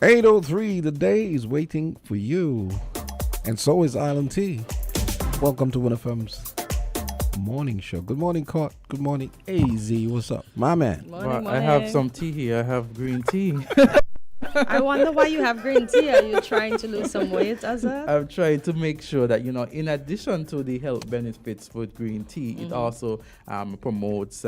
8:03, the day is waiting for you. And so is Island Tea. Welcome to WINNFM's morning show. Good morning, Cott. Good morning, AZ. What's up? My man. Morning. I have some tea here. I have green tea. I wonder why you have green tea. Are you trying to lose some weight, Azard? I'm trying to make sure that, in addition to the health benefits with green tea, it also promotes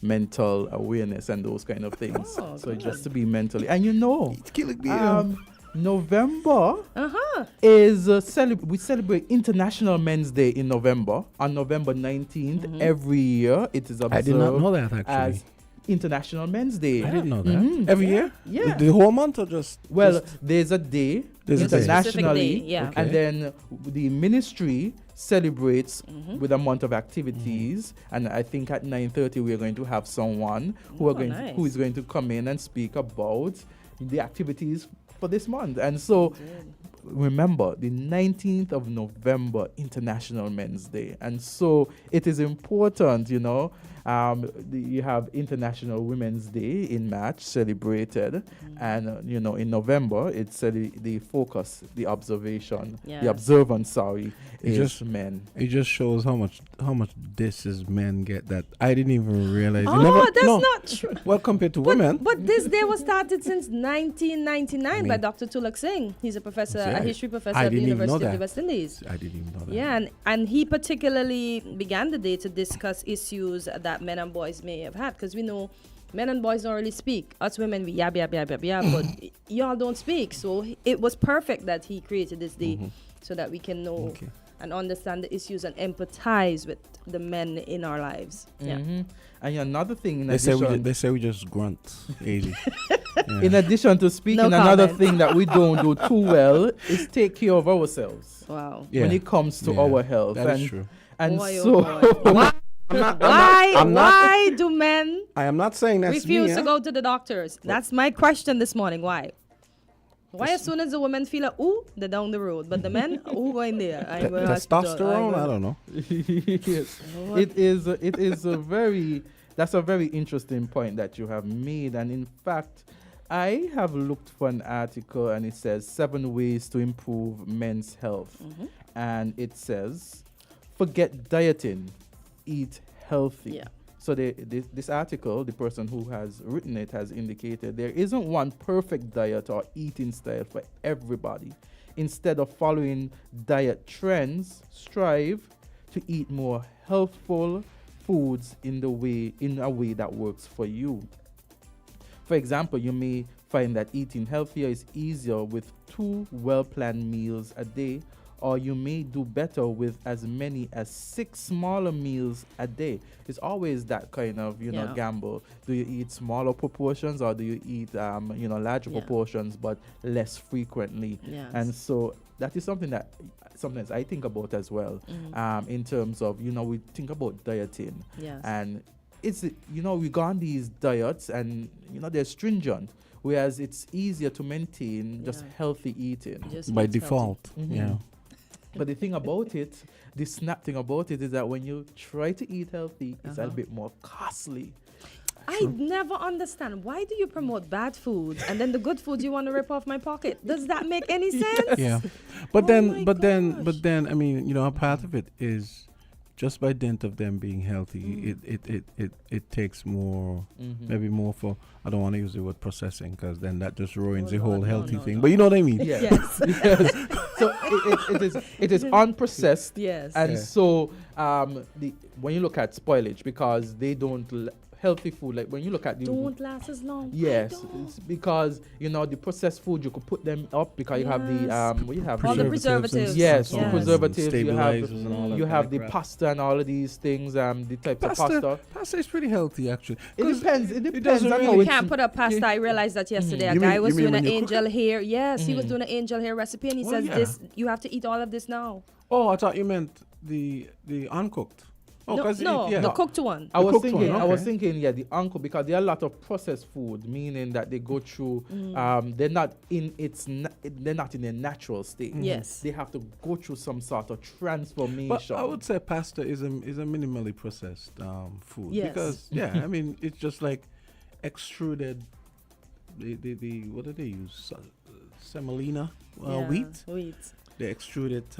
mental awareness and those kind of things. So good. just to be mentally. And It's killing me. November is we celebrate International Men's Day in November. On November 19th, every year it is observed I did not know that, actually. as International Men's Day. I didn't know that. Every year? Yeah. The whole month or just? Well, there's a day There's a day. internationally, Specific day, yeah. Okay. and then the ministry celebrates with a month of activities. And I think at 9:30 we are going to have someone who is going to come in and speak about the activities for this month. And so remember, the 19th of November, International Men's Day. And so it is important, you have International Women's Day in March celebrated. And, in November, it's the focus, the observation, the observance, is men. It just shows how much this is men get that I didn't even realize. That's not true. Well, compared to women. But this day was started since 1999 by Dr. Tulak Singh. He's a professor, a history professor at the University of the West Indies. I didn't even know that. Yeah, and he particularly began the day to discuss issues that men and boys may have had, because we know men and boys don't really speak. Us women, we yab, but y'all don't speak. So it was perfect that he created this day so that we can know and understand the issues and empathize with the men in our lives. Yeah. And another thing, They say we just grunt. Easy. In addition to speaking, another thing that we don't do too well is take care of ourselves. Wow. When it comes to our health. That is true. And Boy, so why do men I am not saying that's refuse me, to go to the doctors? That's my question this morning. Why? Why as soon as the women feel like, ooh, they're down the road, but the men, ooh, going there. Testosterone? I don't know. Yes. That's a very interesting point that you have made. And in fact, I have looked for an article and it says 7 ways to improve men's health. And it says, forget dieting, eat healthy. Yeah. So this article, the person who has written it has indicated there isn't one perfect diet or eating style for everybody. Instead of following diet trends, strive to eat more healthful foods in a way that works for you. For example, you may find that eating healthier is easier with 2 well-planned meals a day, or you may do better with as many as 6 smaller meals a day. It's always that kind of, gamble. Do you eat smaller proportions or do you eat, larger proportions but less frequently? Yes. And so that is something that sometimes I think about as well, in terms of, we think about dieting. Yes. And it's, we go on these diets and, they're stringent. Whereas it's easier to maintain just healthy eating. Just By eat default. healthy. Yeah. But the thing about it, the snap thing about it is that when you try to eat healthy, it's a bit more costly. I never understand. Why do you promote bad foods and then the good foods you want to rip off my pocket? Does that make any sense? Yeah. But then, I mean, a part of it is just by dint of them being healthy, it takes more, maybe more for, I don't want to use the word processing because then that just ruins the whole healthy thing. But you know what I mean? Yes. Yes. So it is unprocessed. Yes. And so when you look at spoilage, because they don't healthy food, like when you look at the don't last as long. Yes, it's because the processed food you could put them up because you have the all the preservatives. Yes, Yes. the preservatives. Stabilizers and all that You kind have of the crap. pasta and all of these things. The types of pasta. Pasta is pretty healthy, actually. It depends. It depends doesn't on really- how You it's can't put up pasta. I realized that yesterday. You A guy mean- was you mean doing when an you cook angel hair. Yes, he was doing an angel hair recipe, and he Well, says yeah. this. You have to eat all of this now. Oh, I thought you meant the uncooked. Oh, The cooked one. I was cooked thinking, one, okay. the uncle, because there are a lot of processed food, meaning that they go through. They're not in a natural state. Yes. They have to go through some sort of transformation. But I would say pasta is a minimally processed food. Yes. Because I mean it's just like extruded. The what do they use? semolina Yeah, wheat. Wheat. They extrude it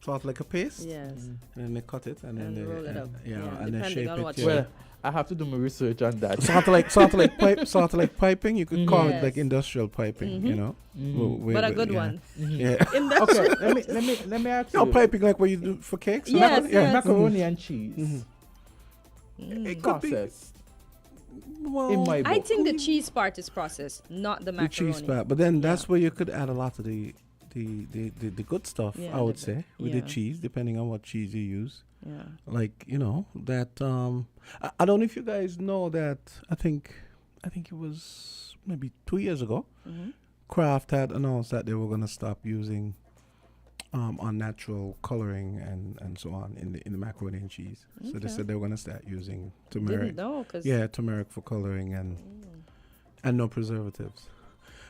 sort of like a paste, Yes. and then they cut it and then And they roll it up. yeah, Yeah, and then depending shape on it. what Yeah. Well, I have to do my research on that. sort of like piping. You could call it like Yes. industrial piping. You know, But a good yeah. one. Yeah. Okay, let me ask No you. piping like what you do for cakes. Yes, yeah. yes. Macaroni and cheese. It could be. Process. Well, In my I book. think the cheese part is processed, not the the macaroni. cheese part, but then that's Yeah. where you could add a lot of the good stuff. Yeah, I would the- say with yeah. the cheese, depending on what cheese you use. Yeah. Like that. I don't know if you guys know that. I think it was maybe 2 years ago. Kraft had announced that they were going to stop using unnatural coloring and so on in the macaroni and cheese. So they Okay. said they were going to start using Didn't turmeric. know, cause Yeah, turmeric for coloring and no preservatives.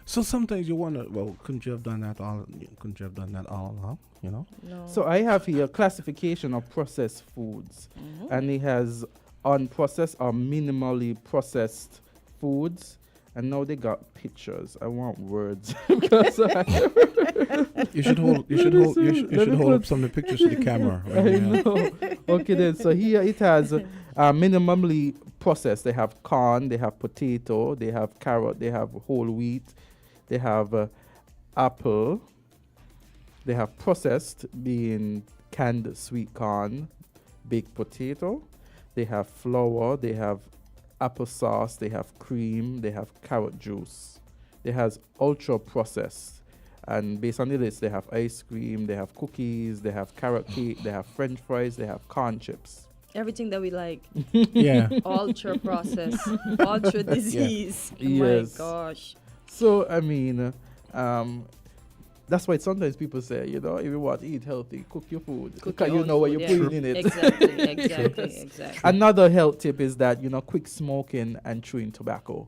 So sometimes you wonder, well, couldn't you have done that all? Couldn't you have done that all along? You know. no. So I have here classification of processed foods, and it has unprocessed or minimally processed foods. And now they got pictures. I want words because You should hold. You should hold. You should Let me hold up put- some of the pictures to the camera. I know. Okay, then. So here it has minimally processed. They have corn, they have potato, they have carrot, they have whole wheat, they have apple. They have processed, being canned sweet corn, baked potato. They have flour. They have applesauce. They have cream. They have carrot juice. They has ultra processed. And based on the list, they have ice cream, they have cookies, they have carrot cake, they have french fries, they have corn chips. Everything that we like, Yeah. ultra processed, ultra disease. Oh Yes. my gosh. So, I mean, that's why sometimes people say, if you want to eat healthy, cook your food. Cook Because your you own know what food, you're yeah. putting in it. Exactly. Another health tip is that, quick smoking and chewing tobacco.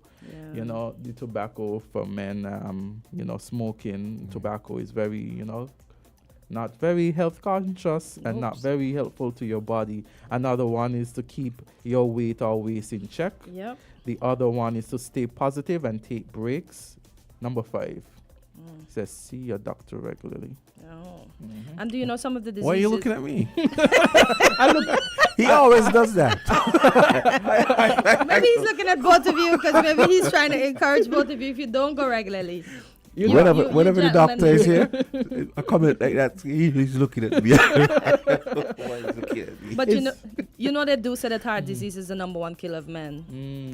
Yeah. The tobacco for men, smoking tobacco is very, not very health conscious and not Oops. very helpful to your body. Another one is to keep your weight always in check. Yep. The other one is to stay positive and take breaks. Number 5 says see your doctor regularly. Oh. And do you know some of the diseases? Why are you looking at me? He always does that. Maybe he's looking at both of you because maybe he's trying to encourage both of you if you don't go regularly. Whenever the gentlemen- doctor is here, a comment like that, he's looking at me. Why is he looking at me? But you know they do say that heart disease is the number 1 killer of men.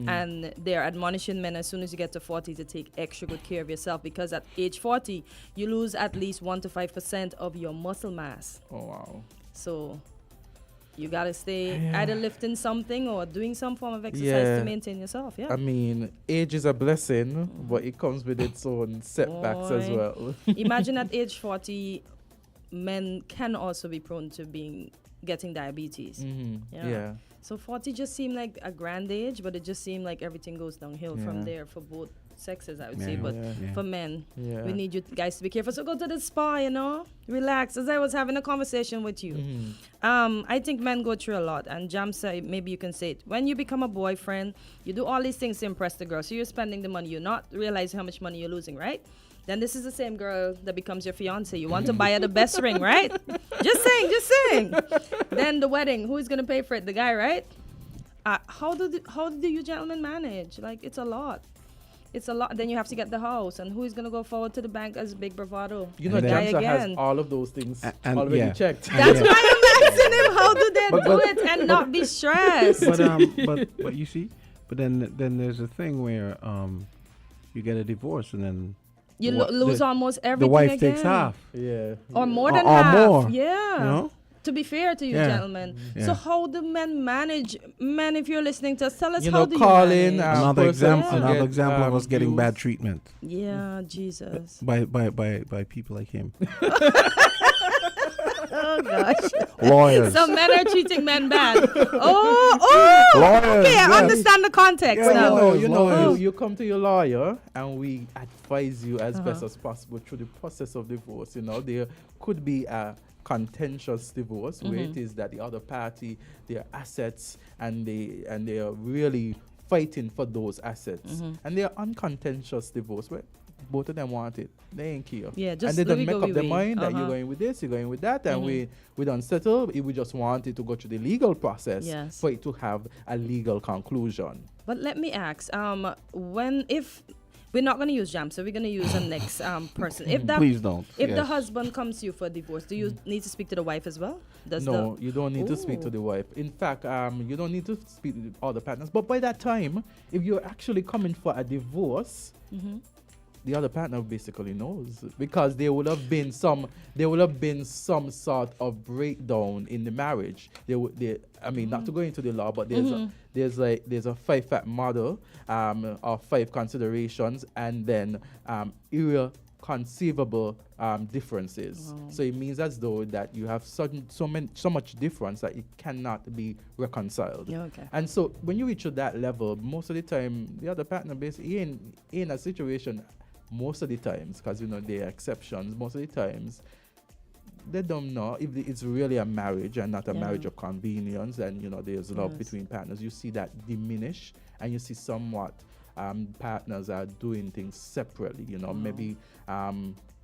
And they're admonishing men as soon as you get to 40 to take extra good care of yourself, because at age 40 you lose at least 1 to 5% of your muscle mass. Oh, wow. So you gotta stay either lifting something or doing some form of exercise Yeah. to maintain yourself. Yeah. I mean, age is a blessing, but it comes with its own setbacks as Boy. well. Imagine at age 40, men can also be prone to getting diabetes. Yeah. Yeah. So 40 just seemed like a grand age, but it just seemed like everything goes downhill from Yeah. there for both sexes, I would Yeah. say. But Yeah. for men, Yeah. we need you guys to be careful. So go to the spa, relax. As I was having a conversation with you, I think men go through a lot. And Jam said, maybe you can say it. When you become a boyfriend, you do all these things to impress the girl. So you're spending the money. You're not realizing how much money you're losing, right? Then this is the same girl that becomes your fiance. You want to buy her the best ring, right? Just saying. Then the wedding, who is going to pay for it? The guy, right? How do you gentlemen manage? Like, it's a lot. It's a lot. Then you have to get the house, and who is going to go forward to the bank as big bravado? You know, And then- Jamsa has again. all of those things and already yeah. checked. That's why I'm asking him, how do they But- do it and not be stressed? But you see, but then there's a thing where you get a divorce and then You the wa- lose the- almost everything the wife again. takes half. Yeah. Or more Or- than or half. more, Yeah. You know. To be fair to you, Yeah. gentlemen. Yeah. So how do men manage? Men, if you're listening to us, tell us You how know, do you call manage? in, Another person example. to Another get, example of us getting bad views. treatment Yeah, Jesus. by people like him. Oh gosh. Lawyers. Some men are treating men bad. Oh, Lawyers, okay, I yes. understand the context Yeah, now. lawyers, You know, lawyers. you come to your lawyer and we advise you as best Uh-huh. as possible through the process of divorce. There could be a contentious divorce where it is that the other party, their assets, and they are really fighting for those assets. And they are uncontentious divorce where both of them want it. They ain't care. Yeah, just and they don't we make go up we their way. mind that you're going with this, you're going with that, and we don't settle. We just want it to go through the legal process Yes. for it to have a legal conclusion. But let me ask, if we're not going to use Jam, so we're going to use the next person. If that, Please don't. if the Yes. husband comes to you for a divorce, do you need to speak to the wife as well? No, you don't need to speak to Ooh. the wife. In fact, you don't need to speak to all the partners. But by that time, if you're actually coming for a divorce, the other partner basically knows, because there would have been some sort of breakdown in the marriage. Not to go into the law, but there's a 5-fact model of 5 considerations, and then irreconcilable differences. Wow. So it means as though that you have so much difference that it cannot be reconciled. Yeah, okay. And so when you reach to that level, most of the time the other partner basically in a situation, most of the times, because there are exceptions, most of the times they don't know if it's really a marriage and not a marriage of convenience, and there's love between partners. You see that diminish, and you see somewhat partners are doing things separately, maybe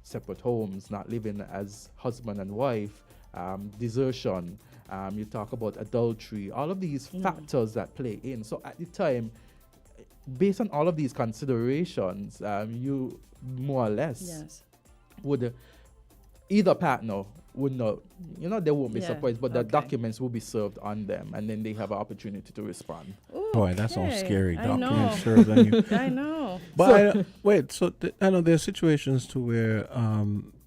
separate homes, not living as husband and wife, desertion, you talk about adultery, all of these factors that play in. So at the time, based on all of these considerations, you more or less would either partner would not, they won't be surprised, but the documents will be served on them, and then they have an opportunity to respond. Boy, that sounds scary. I know. Documents served on you. I know. But I know there are situations to where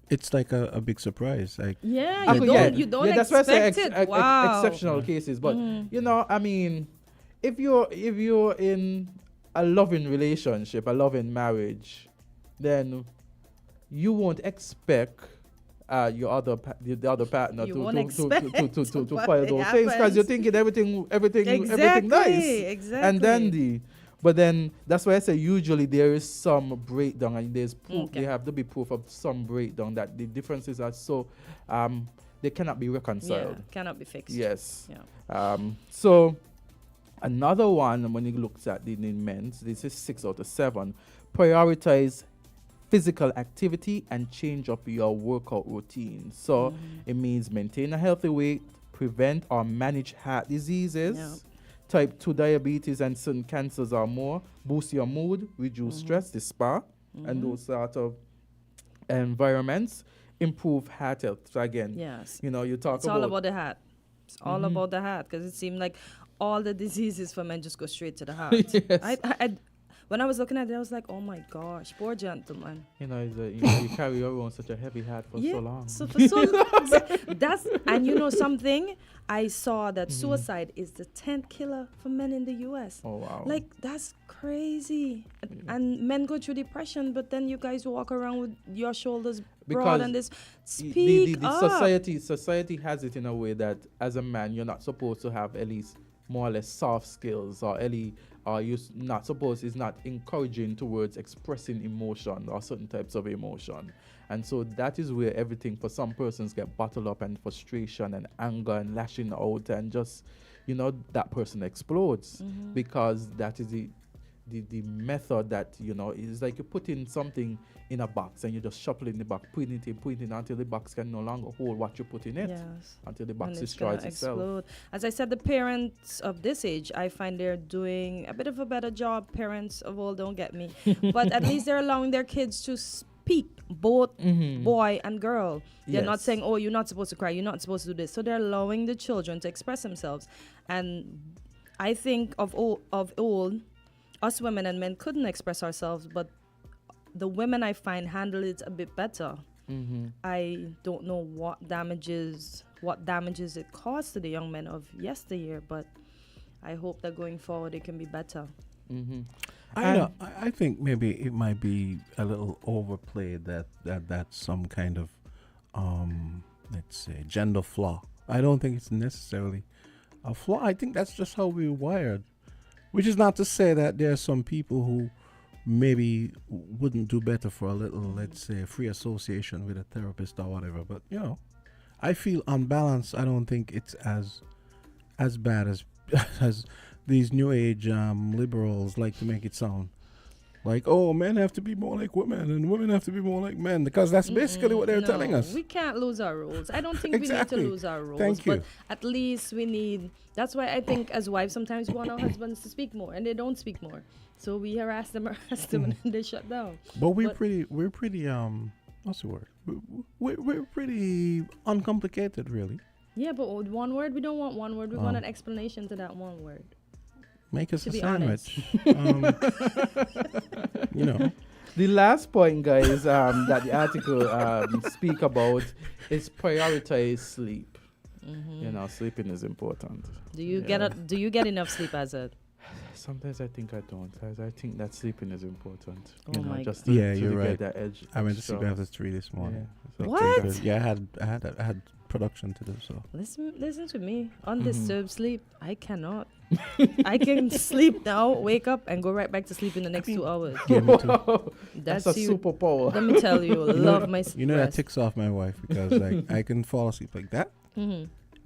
it's like a big surprise. Like Yeah, you don't that's why I say expect it. Wow. exceptional cases. But if you're in a loving relationship, a loving marriage, then you won't expect the other partner You to won't expect file those what things, because you're happens. thinking everything Exactly, nice. exactly. And then but then that's why I say usually there is some breakdown, and there's proof. Okay. There have to be proof of some breakdown, that the differences are so they cannot be reconciled. Cannot be fixed. Yes. Yeah. So another one, when you look at the men, this is 6 out of 7. Prioritize physical activity and change up your workout routine. So it means maintain a healthy weight, prevent or manage heart diseases, type 2 diabetes and certain cancers or more, boost your mood, reduce stress, the spa, and those sort of environments, improve heart health. So again, you talk It's about... all about the heart. It's all about the heart, because it seemed like all the diseases for men just go straight to the heart. Yes. When I was looking at it, I was like, oh my gosh, poor gentleman. You carry around such a heavy heart for so long. So for so long, and something, I saw that suicide is the 10th killer for men in the U.S. Oh wow! Like, that's crazy. And men go through depression, but then you guys walk around with your shoulders broad and this. Speak the up. society has it in a way that as a man you're not supposed to have at least more or less soft skills, or you're not supposed, is not encouraging towards expressing emotion or certain types of emotion. And so that is where everything for some persons get bottled up, and frustration and anger and lashing out, and just that person explodes, because that is the method that is like you put in something in a box and you just shuffle in the box, put it in until the box can no longer hold what you put in it, until the box destroys itself. Explode. As I said, the parents of this age, I find they're doing a bit of a better job. Parents of old, don't get me, but at least they're allowing their kids to speak, both boy and girl. They're not saying, oh, you're not supposed to cry, you're not supposed to do this. So they're allowing the children to express themselves. And I think of old, us women and men couldn't express ourselves, but the women, I find, handle it a bit better. I don't know what damages it caused to the young men of yesteryear, but I hope that going forward it can be better. I think maybe it might be a little overplayed that's some kind of let's say gender flaw. I don't think it's necessarily a flaw. I think that's just how we're wired. Which is not to say that there are some people who maybe wouldn't do better for a little, let's say, free association with a therapist or whatever. But I feel on balance, I don't think it's as bad as these new age liberals like to make it sound. like, oh, men have to be more like women and women have to be more like men, because that's basically what they're telling us. We can't lose our roles. I don't think Exactly. we need to lose our roles. Thank but you. at least we need. That's why I think as wives sometimes we want our husbands to speak more, and they don't speak more. So we harass them, and then they shut down. But we're pretty what's the word? We're pretty uncomplicated, really. Yeah, but with one word, we don't want one word. We want an explanation to that one word. Make us To a be sandwich. You know. The last point, guys, that the article speak about is prioritize sleep. You know, sleeping is important. Do you get enough sleep, Azard? Sometimes I think I don't. I think that sleeping is important. Oh my just God. Yeah, you're get right. that edge. I went to sleep extra. after 3 this morning. Yeah. So What? good. Yeah, I had production to do, so. Listen to me. Undisturbed sleep, I cannot. I can sleep now, wake up, and go right back to sleep in the next 2 hours. Yeah, me too. That's a superpower. Let me tell you, love my You know that rest. ticks off my wife, because like I can fall asleep like that,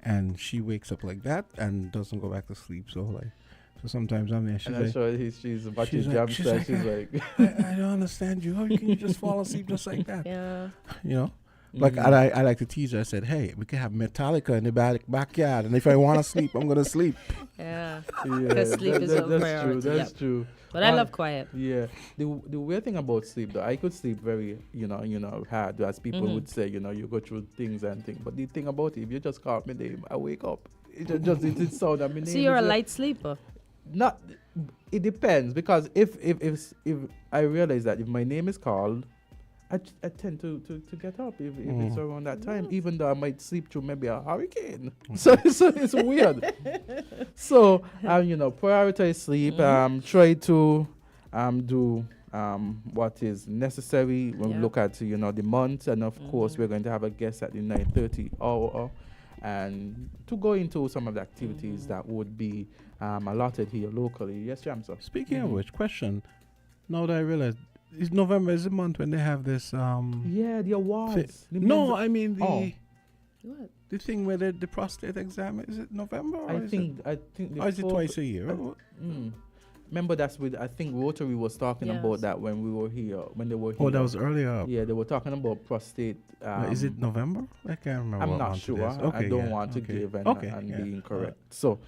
and she wakes up like that and doesn't go back to sleep. So sometimes I'm there. She's And I'm like, sure she's watching she's like- jump she's set. like, She's like, I don't understand you. How can you just fall asleep just like that? Yeah. You know. Like I like to tease her. I said, "Hey, we can have Metallica in the backyard, and if I want to sleep, I'm gonna sleep." Yeah. yeah, sleep is a that's true. priority, That's yep. true. But I love quiet. Yeah, the weird thing about sleep, though, I could sleep very, hard, as people would say, you go through things and things. But the thing about it, if you just call my name, I wake up. It sound that my name. So you're a is light sleeper. Not. It depends, because if I realize that if my name is called, I tend to get up if it's around that time, even though I might sleep through maybe a hurricane. So it's weird. So prioritize sleep. Try to do what is necessary when we look at the month, and of course we're going to have a guest at the 9:30 hour, and to go into some of the activities that would be allotted here locally. Yes, Jamsa. Speaking of which, question. Now that I realize, November is the month when they have this. Yeah, the awards. No, I mean What? the thing where the prostate exam. Is it November? Or I is think. Or is it twice a year? Remember, that's with, I think Rotary was talking about that when we were here, when they were here. Oh, that was earlier. Yeah, they were talking about prostate. Is it November? I can't remember. I'm what not month it sure. is. Okay, I don't yeah, want to okay. give and Yeah. be incorrect. So,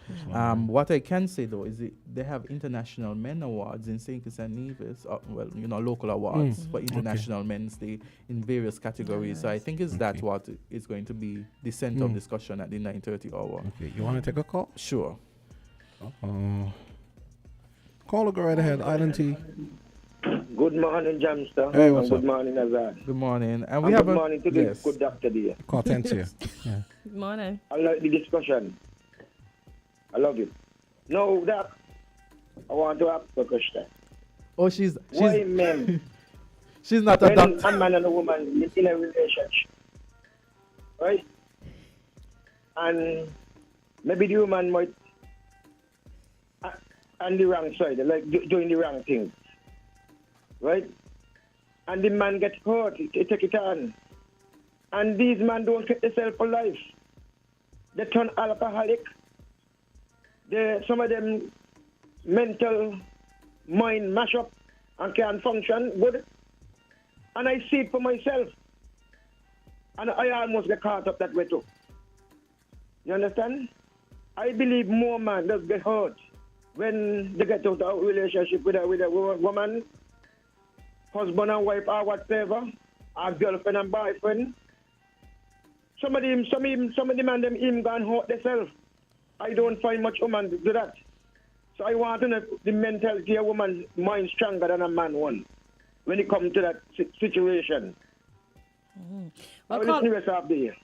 what I can say though is they have International Men Awards in St. Kitts and Nevis. Local awards for International Men's Day in various categories. So I think that's what is going to be the center of discussion at the 9:30 hour. Okay, you want to take a call? Sure. Call or go right ahead. Island T. Good morning, Jamster. Hey, what's and up? good morning, Azard. Good morning. And And we have good morning to the yes. good doctor there. Call Tensia. Yeah. Good morning. I like the discussion. I love it. No, Doc, I want to ask a question. Oh, she's Why men, she's not a when doctor. a man and a woman live in a relationship, right? And maybe the woman might on the wrong side, like doing the wrong thing, right? And the man gets hurt, he take it on. And these men don't get themselves for life. They turn alcoholic. Some of them mental mind mash up and can't function good. And I see it for myself. And I almost get caught up that way too. You understand? I believe more men does get hurt when they get out of a relationship with a woman, husband and wife or whatever, or girlfriend and boyfriend. Some of the men them even gone hurt themselves. I don't find much woman do that. So I want to know the mentality of a woman's mind stronger than a man one when it comes to that situation. I will listen to the rest of the year.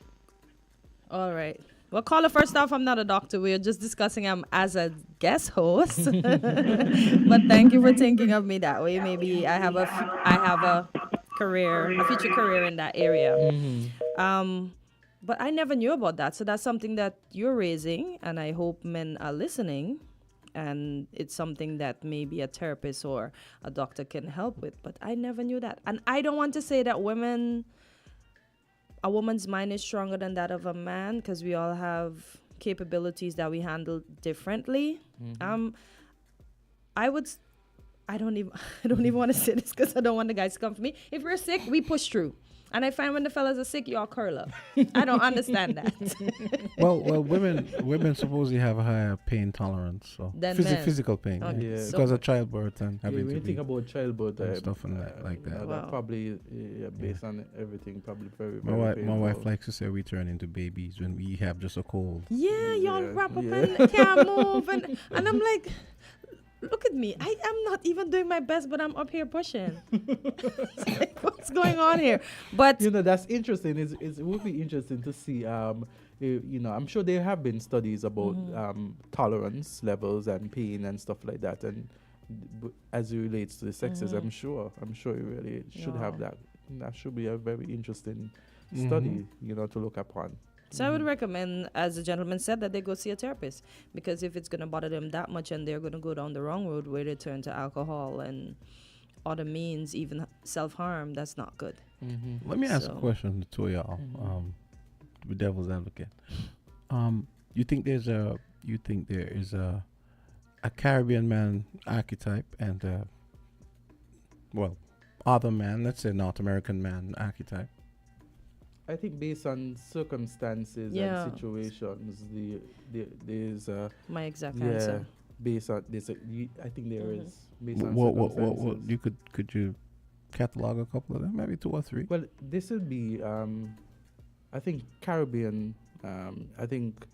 All right. Well, caller, first off, I'm not a doctor. We're just discussing as a guest host. But thank you for thinking of me that way. Maybe I have a future career in that area. But I never knew about that. So that's something that you're raising, and I hope men are listening. And it's something that maybe a therapist or a doctor can help with. But I never knew that. And I don't want to say that a woman's mind is stronger than that of a man, because we all have I would I don't even want to say this because I don't want the guys to come for me. If we're sick, we push through. And I find when the fellas are sick, you all curl up. I don't understand that. well, women supposedly have a higher pain tolerance, so Than men. physical pain, Okay. Yeah. So- because of childbirth and having when you to think be. about childbirth and stuff and like that. Wow. that probably based on everything, probably very, My very wife, painful. likes to say we turn into babies when we have just a cold. Yeah, y'all Yeah, wrap up yeah. and can't move. And I'm like, look at me. I am not even doing my best, but I'm up here pushing. It's like, what's going on here? But You know, that's interesting. It would be interesting to see. I'm sure there have been studies about tolerance levels and pain and stuff like that, and as it relates to the sexes, I'm sure it really should have that. That should be a very interesting study, to look upon. so I would recommend, as the gentleman said, that they go see a therapist, because if it's going to bother them that much and they're going to go down the wrong road where they turn to alcohol and other means, even self-harm, that's not good. Let me ask a So- question to y'all, the devil's advocate. You think there is a Caribbean man archetype and other man, let's say North American man archetype? I think based on circumstances Yeah. and situations, there's My exact yeah, answer. based on I think there is based on What circumstances. you could you catalog a couple of them, maybe 2 or 3? Well, this would be, I think Caribbean. I think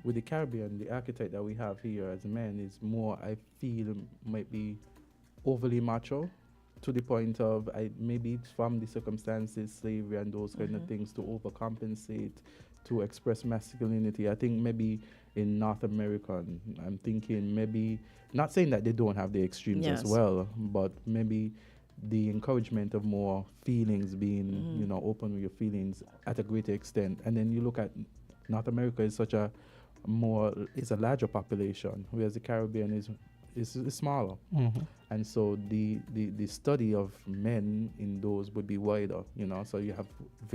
with the Caribbean, the archetype that we have here as men is more, I feel, might be overly macho, to the point of maybe it's from the circumstances, slavery and those kind of things, to overcompensate, to express masculinity. I think maybe in North America, I'm thinking maybe, not saying that they don't have the extremes as Yes. well, but maybe the encouragement of more feelings, being open with your feelings at a greater extent. And then you look at North America is such a larger population, whereas the Caribbean is smaller. And so the study of men in those would be wider, so you have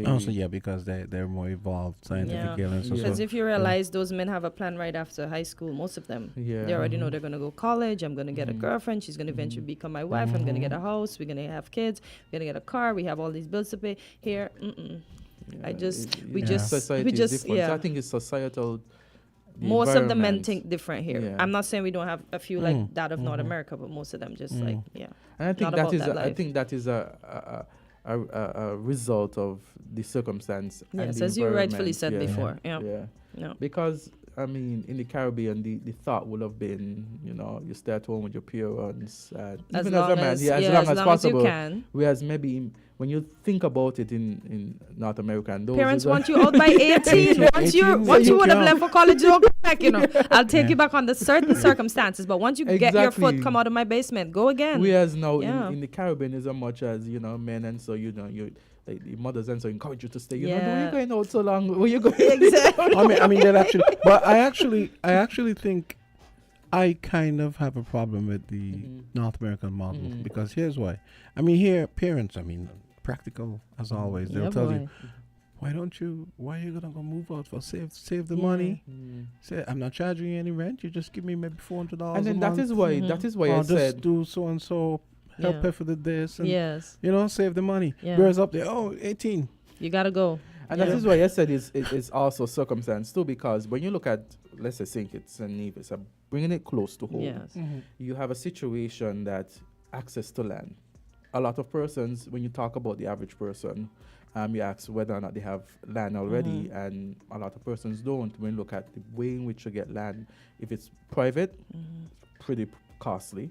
Also, because they're more evolved scientifically and so. Because if you realize those men have a plan right after high school, most of them, they already know they're going to go college. I'm going to get a girlfriend. She's going to eventually become my wife. I'm going to get a house. We're going to have kids. We're going to get a car. We have all these bills to pay. Here, society is different. So I think it's societal. Most of the men environment. think different here. Yeah. I'm not saying we don't have a few like that of North America, but most of them just And I think Not about that I life. think that is a result of the circumstance. and yes, the as you rightfully environment. said before. Yeah. Yeah. Because in the Caribbean, the thought would have been, you stay at home with your parents, As even long as a man, as, as yeah, long as as long possible. as you can. Whereas maybe when you think about it in North America, and those Parents is want you out by 18. Once you 18, once so you would have you left for college, don't come back. I'll take you back under certain circumstances. But once you get your foot, Exactly. come out of my basement, go again. Whereas now Yeah. in the Caribbean is as much as men, and so you like the mothers and so encourage you to stay. Where Yeah. you going out so long? Where you going? Exactly. I mean that actually, but I actually think I kind of have a problem with the North American model, because here's why. I mean, here parents, practical as always. They'll Yeah, tell boy. you, why are you gonna go move out for save the money? Say, I'm not charging you any rent. You just give me maybe $400 And then a that month. is why I or just said do so and so. Help Yeah. pay for the this and Yes. save the money. Yeah. Whereas up there, 18. You got to go. And Yeah. that is why I said it's also circumstance too, because when you look at, let's say, St. Kitts and Nevis, bringing it close to home, Yes. you have a situation that access to land. A lot of persons, when you talk about the average person, you ask whether or not they have land already, and a lot of persons don't. When you look at the way in which you get land, if it's private, pretty costly.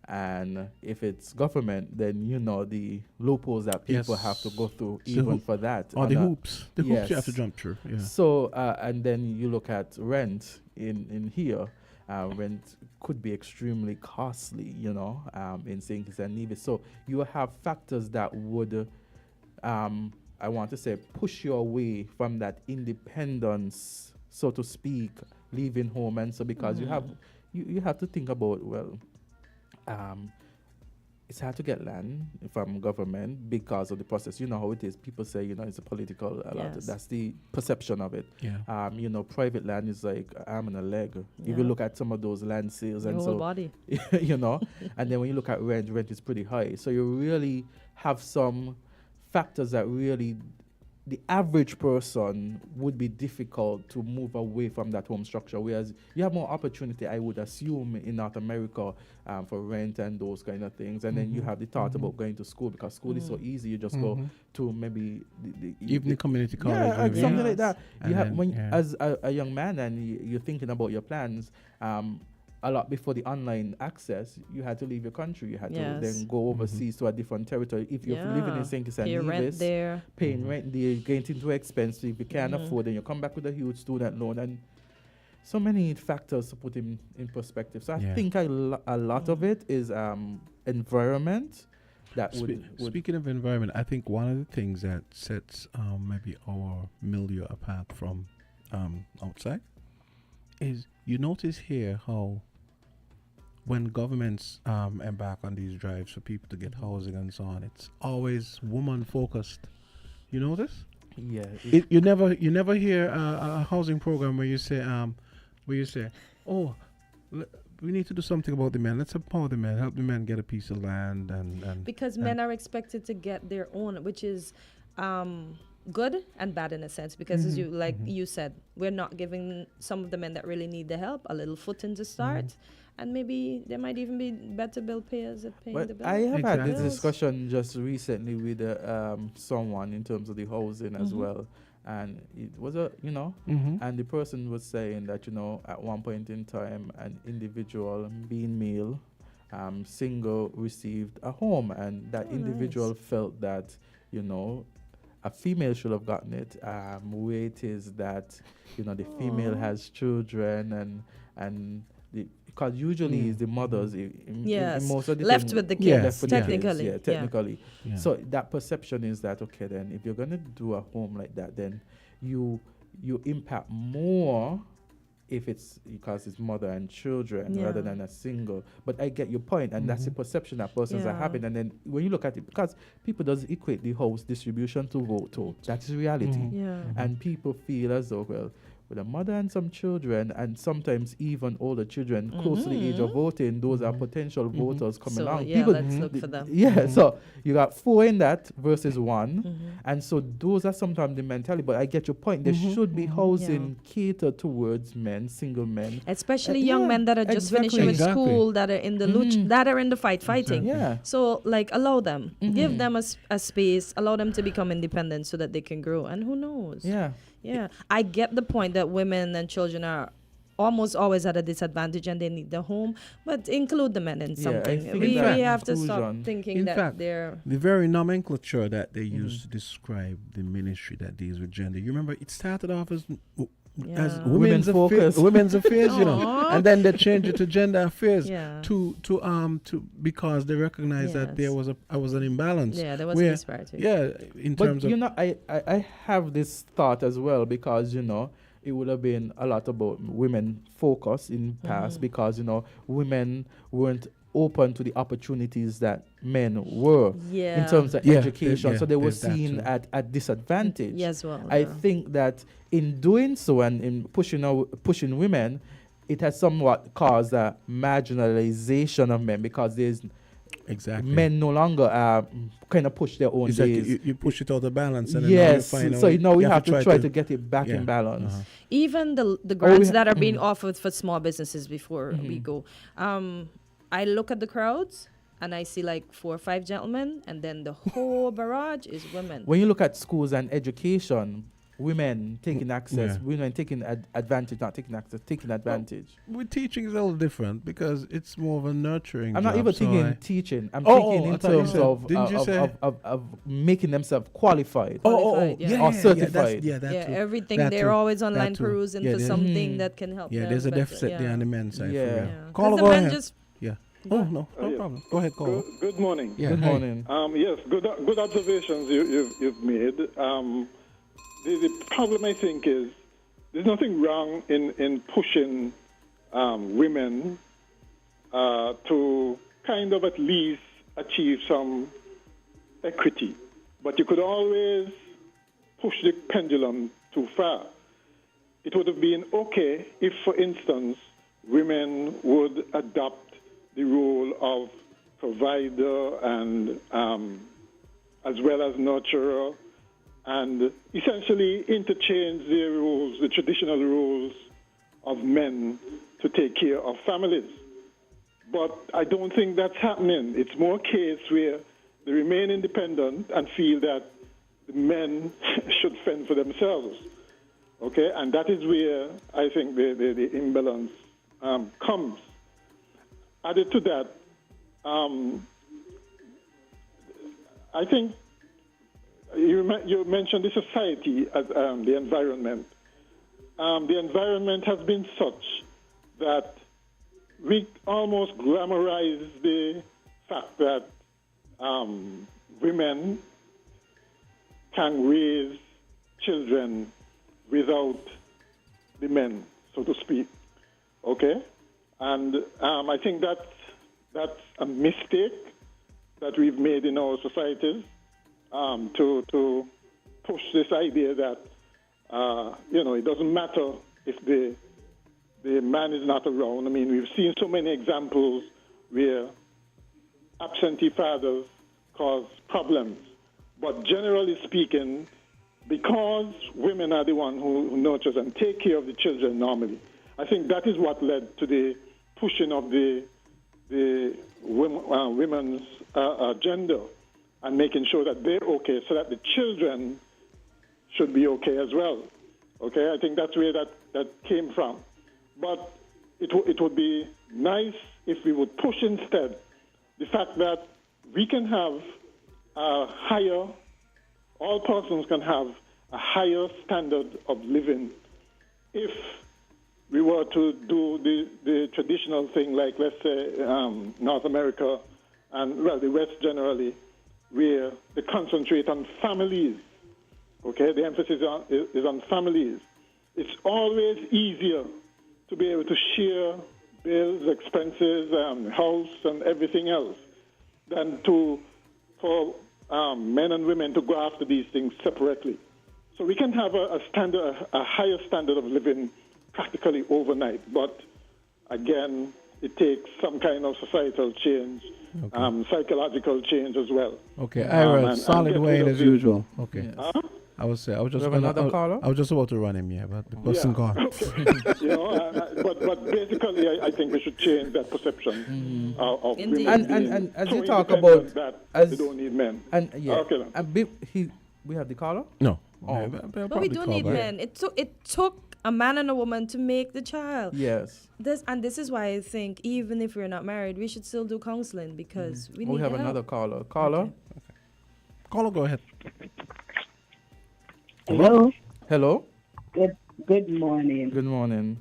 And if it's government, then the loopholes that people Yes. have to go through The even hoop- for that. Or the And, hoops. The hoops you have to yes. jump through. Yeah. So, and then you look at rent in here. Rent could be extremely costly, in St. Kitts and Nevis. So you have factors that would, I want to say, push you away from that independence, so to speak, leaving home. And so because you have to think about, it's hard to get land from government because of the process. You know how it is. People say, it's a political. Yes. That's the perception of it. Yeah. Private land is like an arm and a leg. If you Yeah. look at some of those land sales, Your and whole so body. and then when you look at rent is pretty high. So you really have some factors that really the average person would be difficult to move away from that home structure, whereas you have more opportunity, I would assume, in North America for rent and those kind of things. And then you have the thought about going to school, because school is so easy. You just go to maybe Even the community college. yeah, maybe. something like that. And You have then, when yeah. as a young man and you're thinking about your plans. A lot before the online access, you had to leave your country. You had to Yes. then go overseas to a different territory. If you're living in St. Kitts and Pay rent Nevis, there. paying rent there, getting too expensive. If you can't afford, then you come back with a huge student loan, and so many factors to put in perspective. So I Yeah. think a lot of it is environment that would Speaking of environment, I think one of the things that sets maybe our milieu apart from outside is you notice here how when governments embark on these drives for people to get housing and so on, it's always woman focused. You notice? yeah. You never hear a housing program where you say oh, we need to do something about the men. Let's empower the men, help the men get a piece of land and Because men are expected to get their own, which is good and bad in a sense. Because as you said, we're not giving some of the men that really need the help a little footing to start. And maybe there might even be better bill payers at paying the But bills. I have had this Exactly. discussion just recently with someone in terms of the housing as well, and it was and the person was saying that at one point in time, an individual being male, single, received a home, and that individual felt that a female should have gotten it. Where it is that the female has children and because usually it's the mothers in most of the left thing- with the Yeah, kids, left with the kids, technically. yeah, technically. Yeah. So that perception is that okay, then if you're gonna do a home like that, then you impact more if it's because it's mother and children rather than a single. But I get your point, and that's the perception that persons are Yeah. having. And then when you look at it, because people doesn't equate the house distribution to vote to. That is reality. Yeah. And people feel as though, well, with a mother and some children, and sometimes even older children close to the age of voting, those are potential voters coming So, along. yeah, People, let's look for them. yeah, so you got 4 in that versus 1. And so those are sometimes the mentality. But I get your point. There should be housing catered towards men, single men. Especially Yeah, young men that are just exactly. finishing with Exactly. school, that are in the that are in the fighting. Yeah. So, allow them, give them a space, allow them to become independent so that they can grow. And who knows? Yeah. Yeah, I get the point that women and children are almost always at a disadvantage and they need the home, but include the men in Yeah, I something. think We in have to stop conclusion- thinking In that fact, they're... the very nomenclature that they use to describe the ministry that deals with gender. You remember it started off as Yeah. women's affairs, focus. women's affairs, Aw. and then they changed it to gender affairs Yeah. to because they recognized that there Yes. was an imbalance. Yeah, there was where- a disparity. Yeah, in But terms of I have this thought as well, because it would have been a lot about women focus in past, because women weren't open to the opportunities that men were Yeah. in terms of Yeah, education, yeah, so they were there's that seen too. at disadvantage. Yes, well, I yeah. think that in doing so and in pushing women, it has somewhat caused a marginalization of men, because there's exactly men no longer kind of push their own exactly. days. You push it out of balance, and Yes, then now you find so out now we you have to try to get it back yeah, in balance. Even the grants ha- that are being offered for small businesses before we go. I look at the crowds and I see 4 or 5 gentlemen, and then the whole barrage is women. When you look at schools and education, women taking access, Yeah. women taking advantage, not taking access, taking advantage. With teaching is a little different because it's more of a nurturing. I'm not job, even so thinking teaching. I'm Oh, thinking I in thought you terms said- of, didn't you say- of making themselves qualified. Qualified, yeah. Or that's- certified. Yeah, that Yeah, too. everything, That they're too. always online That too. perusing Yeah, for there's- something that can help Yeah, them there's a better, deficit there on the men's side. Yeah. For real. Yeah. Call 'Cause the go men ahead. just... Yeah. Oh no yes. problem. Go ahead, call. Good morning. Yeah, Good hi. morning. Yes, good observations you've made. The problem, I think, is there's nothing wrong in pushing women to kind of at least achieve some equity. But you could always push the pendulum too far. It would have been okay if, for instance, women would adopt the role of provider and as well as nurturer, and essentially interchange their roles, the traditional roles of men to take care of families. But I don't think that's happening. It's more a case where they remain independent and feel that the men should fend for themselves. Okay, and that is where I think the imbalance comes. Added to that, I think you mentioned the society as the environment. The environment has been such that we almost glamorize the fact that women can raise children without the men, so to speak. Okay? And I think that's a mistake that we've made in our societies to push this idea that, it doesn't matter if the man is not around. I mean, we've seen so many examples where absentee fathers cause problems. But generally speaking, because women are the one who nurtures and take care of the children normally, I think that is what led to the pushing of the women's agenda and making sure that they're okay so that the children should be okay as well. Okay, I think that's where that came from. But it would be nice if we would push instead the fact that we can have all persons can have a higher standard of living if we were to do the traditional thing, like, let's say, North America and, well, the West generally, where they concentrate on families. Okay, the emphasis is on families. It's always easier to be able to share bills, expenses, house, and everything else than for men and women to go after these things separately. So we can have a higher standard of living practically overnight. But again, it takes some kind of societal change, psychological change as well. Okay, Ira, solid way as usual. Okay. Yes. I was just another caller? I was just about to run him, but the person gone. Okay. But basically, I think we should change that perception of women. And as so you talk about that they don't need men. And yeah, okay, then. We have the caller. No. Oh. But we do need men. It took a man and a woman to make the child. Yes. This is why I think even if we're not married, we should still do counseling because we need have help. another caller. Caller. Okay. Caller, go ahead. Hello. Hello. Good morning. Good morning.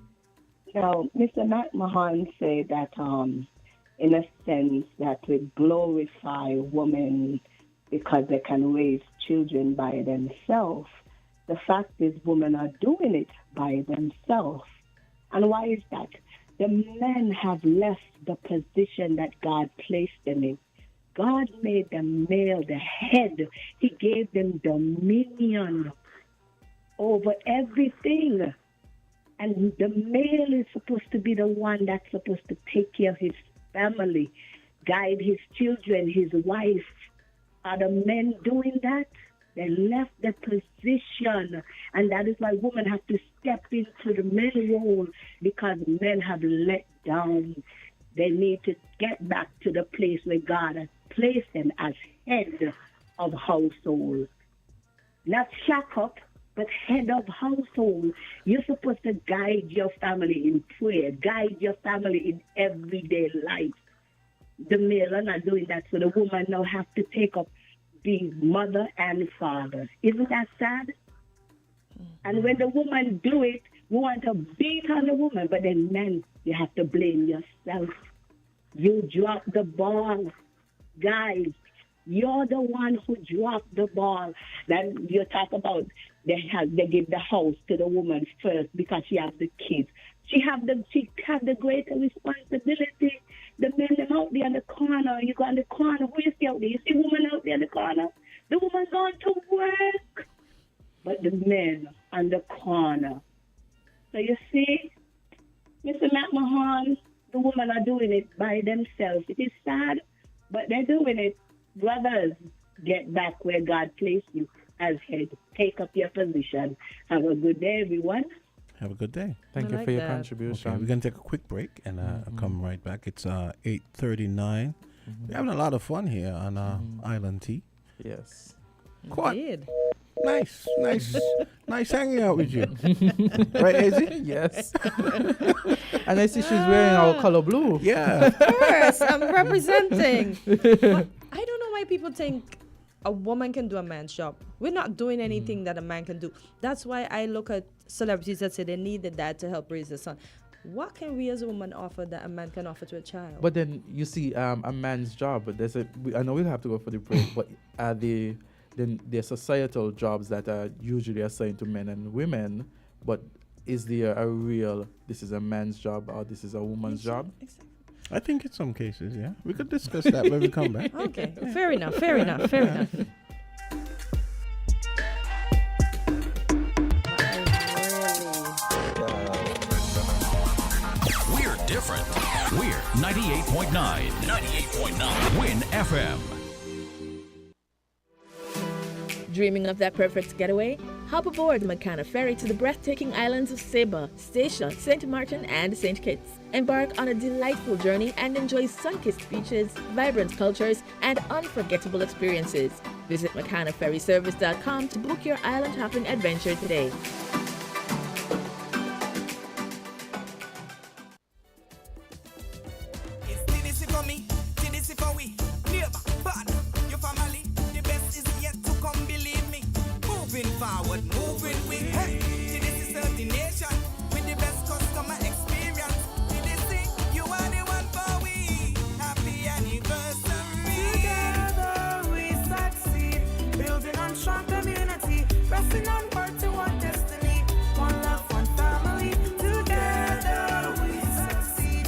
Now, Mr. Mahan said that, in a sense, that we glorify women because they can raise children by themselves. The fact is, women are doing it by themselves. And why is that? The men have left the position that God placed them in. God made the male the head. He gave them dominion over everything. And the male is supposed to be the one that's supposed to take care of his family, guide his children, his wife. Are the men doing that? They left the position. And that is why women have to step into the men role because men have let down. They need to get back to the place where God has placed them as head of household. Not shack up, but head of household. You're supposed to guide your family in prayer, guide your family in everyday life. The male are not doing that, so the woman now have to take up being mother and father. Isn't that sad? And when the woman do it, we want to beat on the woman, but then men, you have to blame yourself. You dropped the ball. Guys, you're the one who dropped the ball. Then you talk about they give the house to the woman first because she has the kids. She have the greater responsibility. the men them out there in the corner. You go in the corner. Who you see out there? You see woman out there in the corner? The woman gone to work. But the men on the corner. So you see, Mr. McMahon, the women are doing it by themselves. It is sad, but they're doing it. Brothers, get back where God placed you as head. Take up your position. Have a good day, everyone. Have a good day. Thank I you like for your that. contribution. Okay, we're going to take a quick break and come right back. It's 8:39. We're having a lot of fun here on Island Tea. Yes. Quite Indeed. nice, nice hanging out with you. Right, Izzy? Yes. And I see she's wearing our color blue. Yeah. Of course, I'm representing. But I don't know why people think a woman can do a man's job. We're not doing anything that a man can do. That's why I look at celebrities that say they need the dad to help raise the son. What can we as a woman offer that a man can offer to a child? But then you see a man's job, but I know we'll have to go for the break, but then there's societal jobs that are usually assigned to men and women, but is there a real, this is a man's job or this is a woman's job? Exactly. I think in some cases, yeah. We could discuss that when we come back. Okay, fair enough. We're different. We're 98.9. 98.9. Win FM. Dreaming of that perfect getaway? Hop aboard the Makana ferry to the breathtaking islands of Seba, Statia, St. Martin, and St. Kitts. Embark on a delightful journey and enjoy sun-kissed beaches, vibrant cultures, and unforgettable experiences. Visit MakanaFerryService.com to book your island-hopping adventure today. It's Candisie for me, Candisie for we. Neighbor, partner, your family. The best is yet to come, believe me. Moving forward, moving with. Hey, Candisie serve the nation with the best customer experience. Candisie, you are the one for we. Happy anniversary. Together we succeed, building on strong community, pressing onward to our destiny. One love, one family. Together we succeed.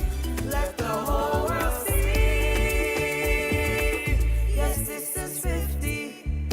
Let the whole world see. Yes, this is 50.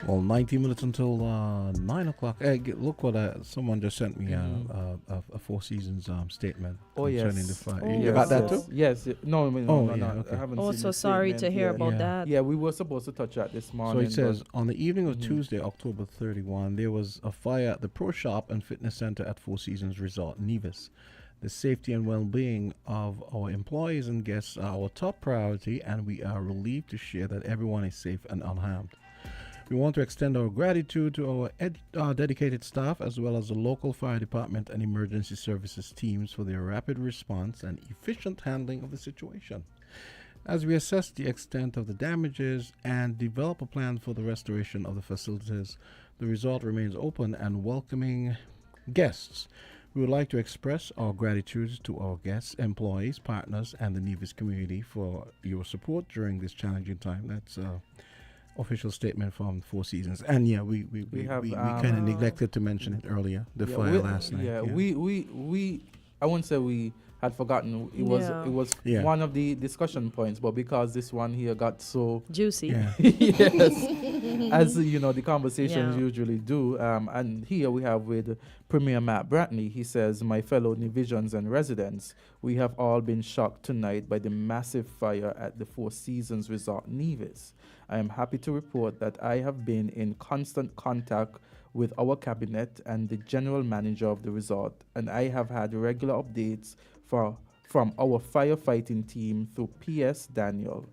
Well, 90 minutes until 9 o'clock. Hey, look what someone just sent me a Four Seasons statement. Oh, yes. concerning the fire. Oh, You got that too? Yes. No, Oh, yeah, okay. I haven't Oh, seen so the sorry to statement hear yet. about Yeah. that. Yeah, we were supposed to touch that this So morning. it says, but on the evening of Tuesday, October 31, there was a fire at the Pro Shop and Fitness Center at Four Seasons Resort, Nevis. The safety and well-being of our employees and guests are our top priority, and we are relieved to share that everyone is safe and unharmed. We want to extend our gratitude to our dedicated staff, as well as the local fire department and emergency services teams for their rapid response and efficient handling of the situation. As we assess the extent of the damages and develop a plan for the restoration of the facilities, the resort remains open and welcoming guests. We would like to express our gratitude to our guests, employees, partners, and the Nevis community for your support during this challenging time. That's official statement from Four Seasons. And yeah, we have, kind of neglected to mention it earlier, the yeah, fire we- last night. Yeah, we I wouldn't say we had forgotten. It was Yeah. one of the discussion points, but because this one here got so Juicy. Yeah. yes, as you know, the conversations Yeah. usually do. And here we have with Premier Matt Bratney. He says, "My fellow Nevisians and residents, we have all been shocked tonight by the massive fire at the Four Seasons Resort Nevis. I am happy to report that I have been in constant contact with our cabinet and the general manager of the resort, and I have had regular updates from our firefighting team through PS Daniel.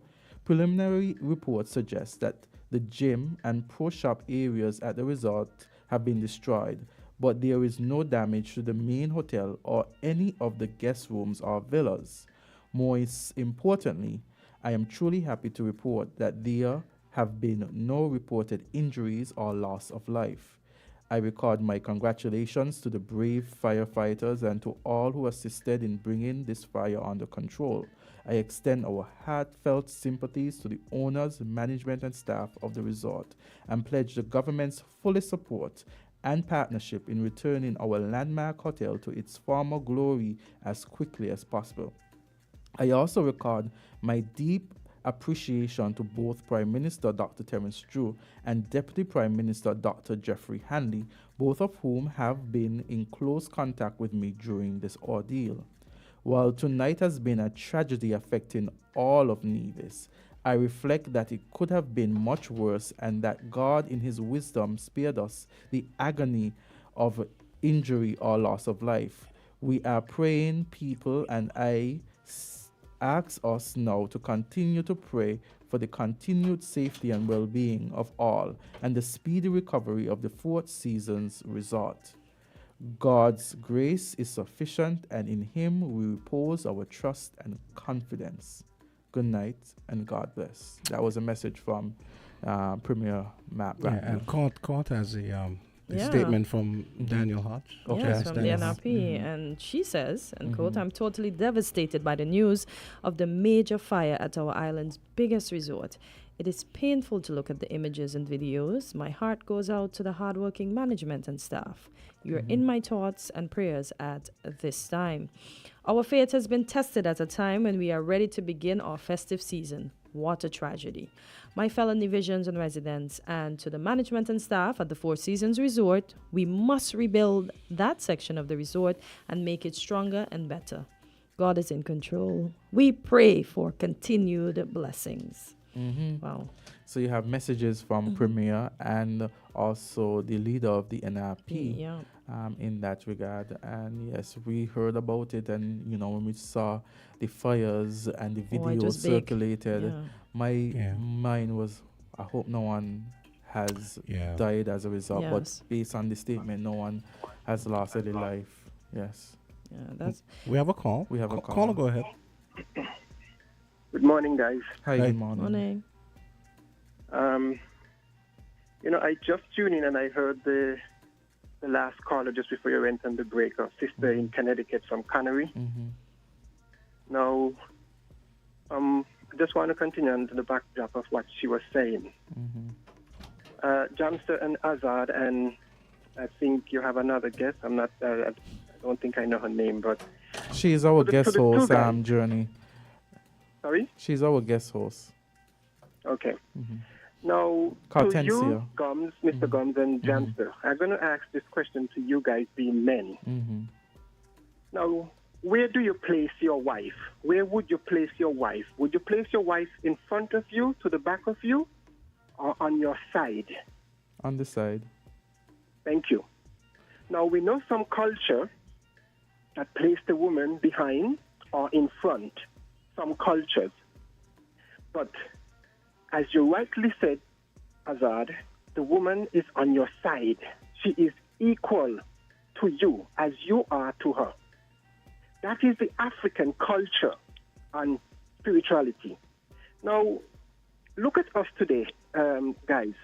Preliminary reports suggest that the gym and pro shop areas at the resort have been destroyed, but there is no damage to the main hotel or any of the guest rooms or villas. More importantly, I am truly happy to report that there have been no reported injuries or loss of life. I record my congratulations to the brave firefighters and to all who assisted in bringing this fire under control. I extend our heartfelt sympathies to the owners, management, and staff of the resort and pledge the government's full support and partnership in returning our landmark hotel to its former glory as quickly as possible. I also record my deep appreciation to both Prime Minister Dr. Terence Drew and Deputy Prime Minister Dr. Jeffrey Hanley, both of whom have been in close contact with me during this ordeal. While tonight has been a tragedy affecting all of Nevis, I reflect that it could have been much worse and that God in his wisdom spared us the agony of injury or loss of life. We are praying people, and I ask us now to continue to pray for the continued safety and well-being of all and the speedy recovery of the Four Seasons Resort. God's grace is sufficient, and in him we repose our trust and confidence. Good night and God bless. That was a message from Premier Matt Bradley. Yeah, and court has a statement from Daniel Hodge. Yes, from the NRP. And she says, and quote, "I'm totally devastated by the news of the major fire at our island's biggest resort. It is painful to look at the images and videos. My heart goes out to the hardworking management and staff. You're in my thoughts and prayers at this time. Our faith has been tested at a time when we are ready to begin our festive season. What a tragedy. My fellow Nevisians and residents, and to the management and staff at the Four Seasons Resort, we must rebuild that section of the resort and make it stronger and better. God is in control. We pray for continued blessings." Wow. So you have messages from Premier and also the leader of the NRP in that regard. And yes, we heard about it, and when we saw the fires and the video circulated, my mind was, I hope no one has died as a result. Yes. But based on the statement, no one has lost any life. Yes. Yeah, that's. We have a call. We have a call. Caller, go ahead. Good morning, guys. Hi, good morning. Morning. I just tuned in and I heard the last caller just before you went on the break, our sister in Connecticut from Canary. Now, I just want to continue on to the backdrop of what she was saying. Jamster and Azard, and I think you have another guest. I don't think I know her name, but she is our guest host, Journey. Sorry? She's our guest host. Okay. Now, to you, Gumbs, Mr. Gumbs and Jamster, I'm going to ask this question to you guys being men. Now, where do you place your wife? Where would you place your wife? Would you place your wife in front of you, to the back of you, or on your side? On the side. Thank you. Now, we know some culture that place the woman behind or in front. Some cultures. But as you rightly said, Azad, the woman is on your side. She is equal to you as you are to her. That is the African culture and spirituality. Now, look at us today, guys.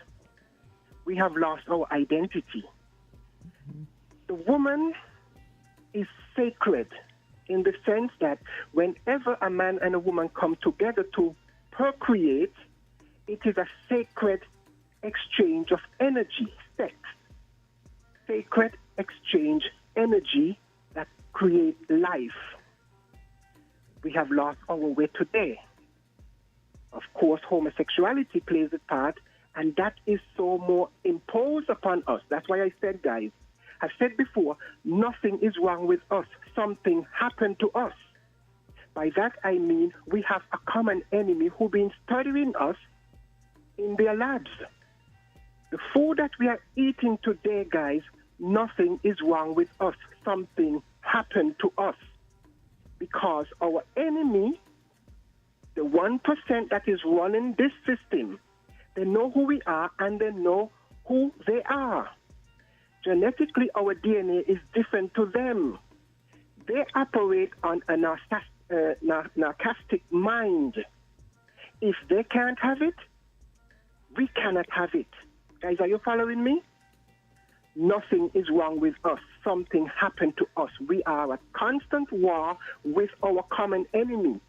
We have lost our identity. The woman is sacred in the sense that whenever a man and a woman come together to procreate, it is a sacred exchange of energy, sex. Sacred exchange energy that creates life. We have lost our way today. Of course, homosexuality plays a part, and that is so more imposed upon us. That's why I said, guys, I've said before, nothing is wrong with us. Something happened to us. By that I mean we have a common enemy who been studying us in their labs. The food that we are eating today, guys, nothing is wrong with us. Something happened to us. Because our enemy, the 1% that is running this system, they know who we are and they know who they are. Genetically, our DNA is different to them. They operate on a narcissistic mind. If they can't have it, we cannot have it. Guys, are you following me? nothing is wrong with us. Something happened to us. We are at constant war with our common enemy.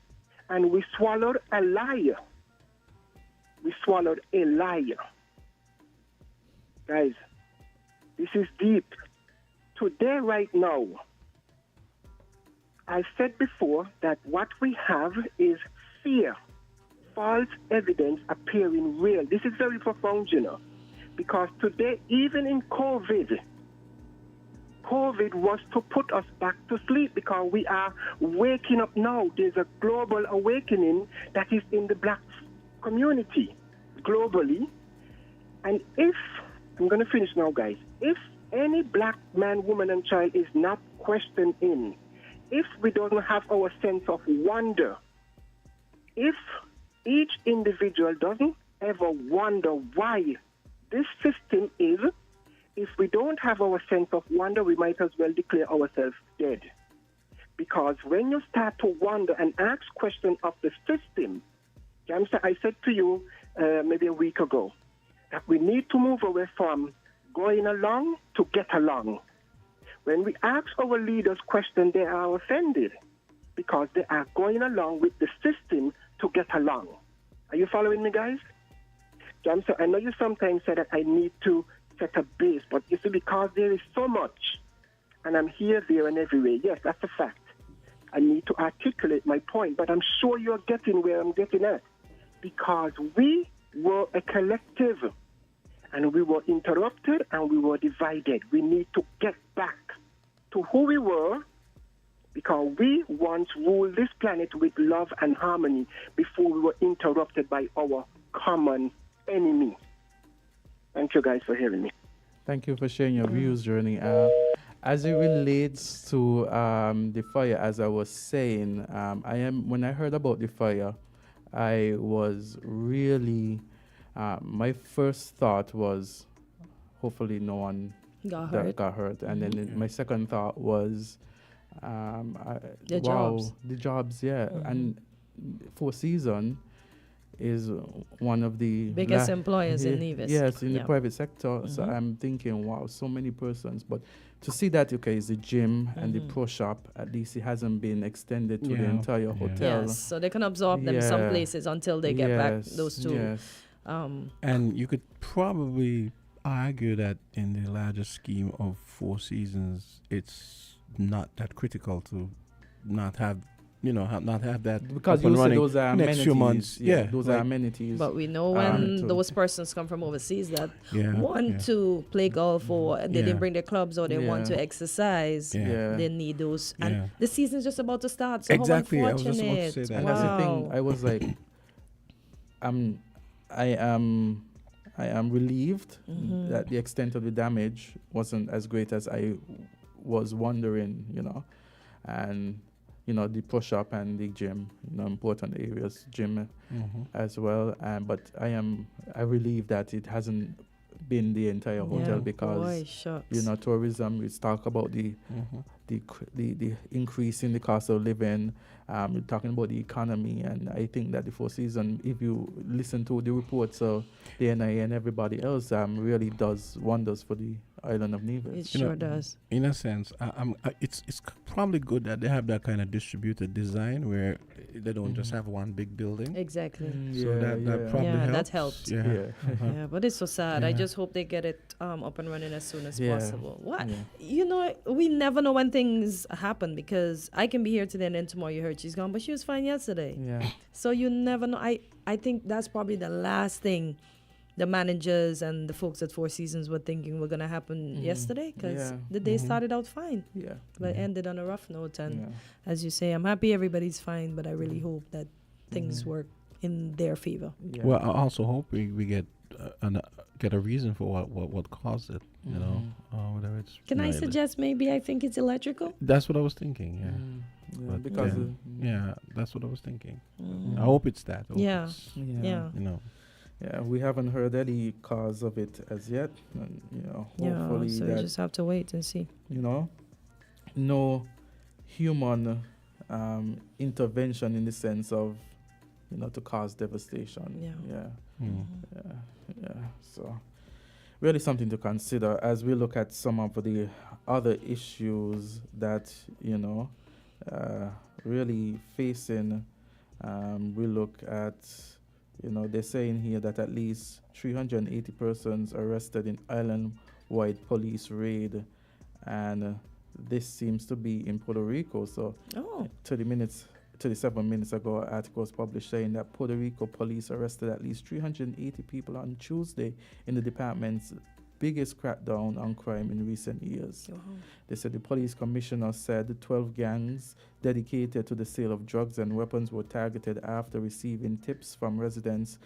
And we swallowed a liar. We swallowed a liar. Guys, this is deep. Today, right now, I said before that what we have is fear, false evidence appearing real. This is very profound, you know, because today, even in COVID was to put us back to sleep because we are waking up now. There's a global awakening that is in the black community globally. And if, I'm going to finish now, guys, if any black man, woman, and child is not questioned in, if we don't have our sense of wonder, if each individual doesn't ever wonder why this system is, if we don't have our sense of wonder, we might as well declare ourselves dead. Because when you start to wonder and ask questions of the system, I said to you maybe a week ago that we need to move away from going along to get along. When we ask our leaders questions, they are offended because they are going along with the system to get along. Are you following me, guys? So I know you sometimes say that I need to set a base, but you see, because there is so much, and I'm here, there, and everywhere. Yes, that's a fact. I need to articulate my point, but I'm sure you're getting where I'm getting at. Because we were a collective, and we were interrupted, and we were divided. We need to get back to who we were, because we once ruled this planet with love and harmony before we were interrupted by our common enemy. Thank you guys for hearing me. Thank you for sharing your views, Journey. As it relates to the fire, as I was saying, when I heard about the fire, I was really, my first thought was, hopefully no one got hurt. And then my second thought was, the jobs, yeah. And Four Seasons is one of the biggest employers in Nevis. Yes, in the private sector. So I'm thinking, wow, so many persons. But to see that, okay, is the gym and the pro shop, at least it hasn't been extended to the entire hotel. Yes, so they can absorb them some places until they get back those two. Yes. And you could probably argue that in the larger scheme of Four Seasons, it's not that critical to not have not have that because you say those are next amenities. Few months. Yeah, those are amenities. But we know when those persons come from overseas that want to play golf or they didn't bring their clubs or they want to exercise, they need those. And the season's just about to start. So exactly, how I was just about to say that. And that's the thing. I was like, I am relieved that the extent of the damage wasn't as great as I was wondering, and the pro shop and the gym, important areas, gym as well. But I relieved that it hasn't been the entire hotel because tourism. We talk about the increase in the cost of living. We're talking about the economy, and I think that the Four Seasons, if you listen to the reports of the NIA and everybody else, really does wonders for the island of Nevis. It sure does. In a sense, it's probably good that they have that kind of distributed design where they don't just have one big building. Exactly. So that probably helps. That helped. Yeah. But it's so sad. I just hope they get it up and running as soon as possible. What? We never know when things happen, because I can be here today and then tomorrow you heard she's gone, but she was fine yesterday. Yeah. So you never know. I think that's probably the last thing the managers and the folks at Four Seasons were thinking were going to happen yesterday, because the day started out fine. Yeah. But ended on a rough note. And as you say, I'm happy everybody's fine, but I really hope that things work in their favor. Yeah. Well, I also hope we get a reason for what caused it, whether it's... Can I suggest maybe I think it's electrical? That's what I was thinking, But because that's what I was thinking. I hope it's that. Yeah. Yeah, we haven't heard any cause of it as yet, and hopefully so you just have to wait and see. No human intervention in the sense of to cause devastation. So really something to consider as we look at some of the other issues that, really facing. We look at, they're saying here that at least 380 persons arrested in island-wide police raid, and this seems to be in Puerto Rico. So 37 minutes ago, an article was published saying that Puerto Rico police arrested at least 380 people on Tuesday in the department's biggest crackdown on crime in recent years. They said the police commissioner said 12 gangs dedicated to the sale of drugs and weapons were targeted after receiving tips from residents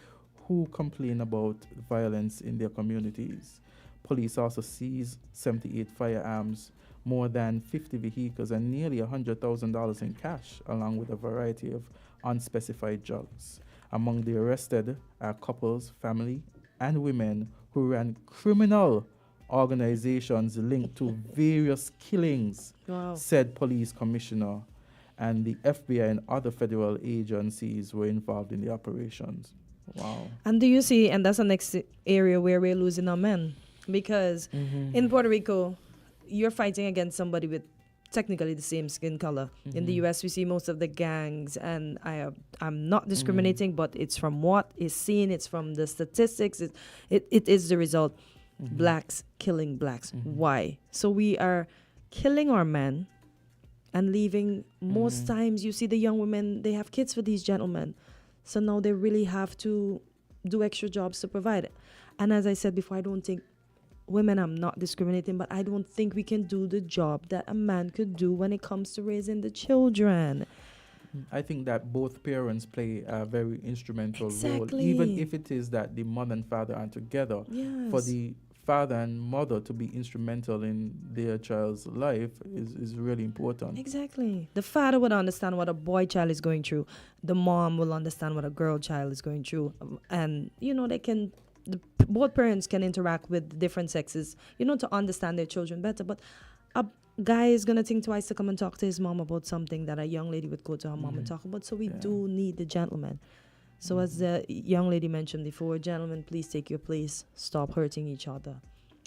who complain about violence in their communities. Police also seized 78 firearms, more than 50 vehicles, and nearly $100,000 in cash, along with a variety of unspecified drugs. Among the arrested are couples, family, and women who ran criminal organizations linked to various killings, said police commissioner. And the FBI and other federal agencies were involved in the operations. Wow. And do you see, and that's the next area where we're losing our men, because in Puerto Rico, you're fighting against somebody with technically the same skin color. In the U.S., we see most of the gangs, and I'm not discriminating, but it's from what is seen, it's from the statistics, it is the result. Blacks killing blacks. Why? So we are killing our men and leaving. Most times you see the young women, they have kids for these gentlemen. So now they really have to do extra jobs to provide it. And as I said before, I don't think women, I'm not discriminating, but I don't think we can do the job that a man could do when it comes to raising the children. I think that both parents play a very instrumental role, Exactly. even if it is that the mother and father aren't together. Yes. For the father and mother to be instrumental in their child's life is really important. Exactly. The father would understand what a boy child is going through. The mom will understand what a girl child is going through. And, they can, both parents can interact with different sexes, to understand their children better. But a guy is going to think twice to come and talk to his mom about something that a young lady would go to her mom and talk about. So we do need the gentleman. So as the young lady mentioned before, gentlemen, please take your place. Stop hurting each other.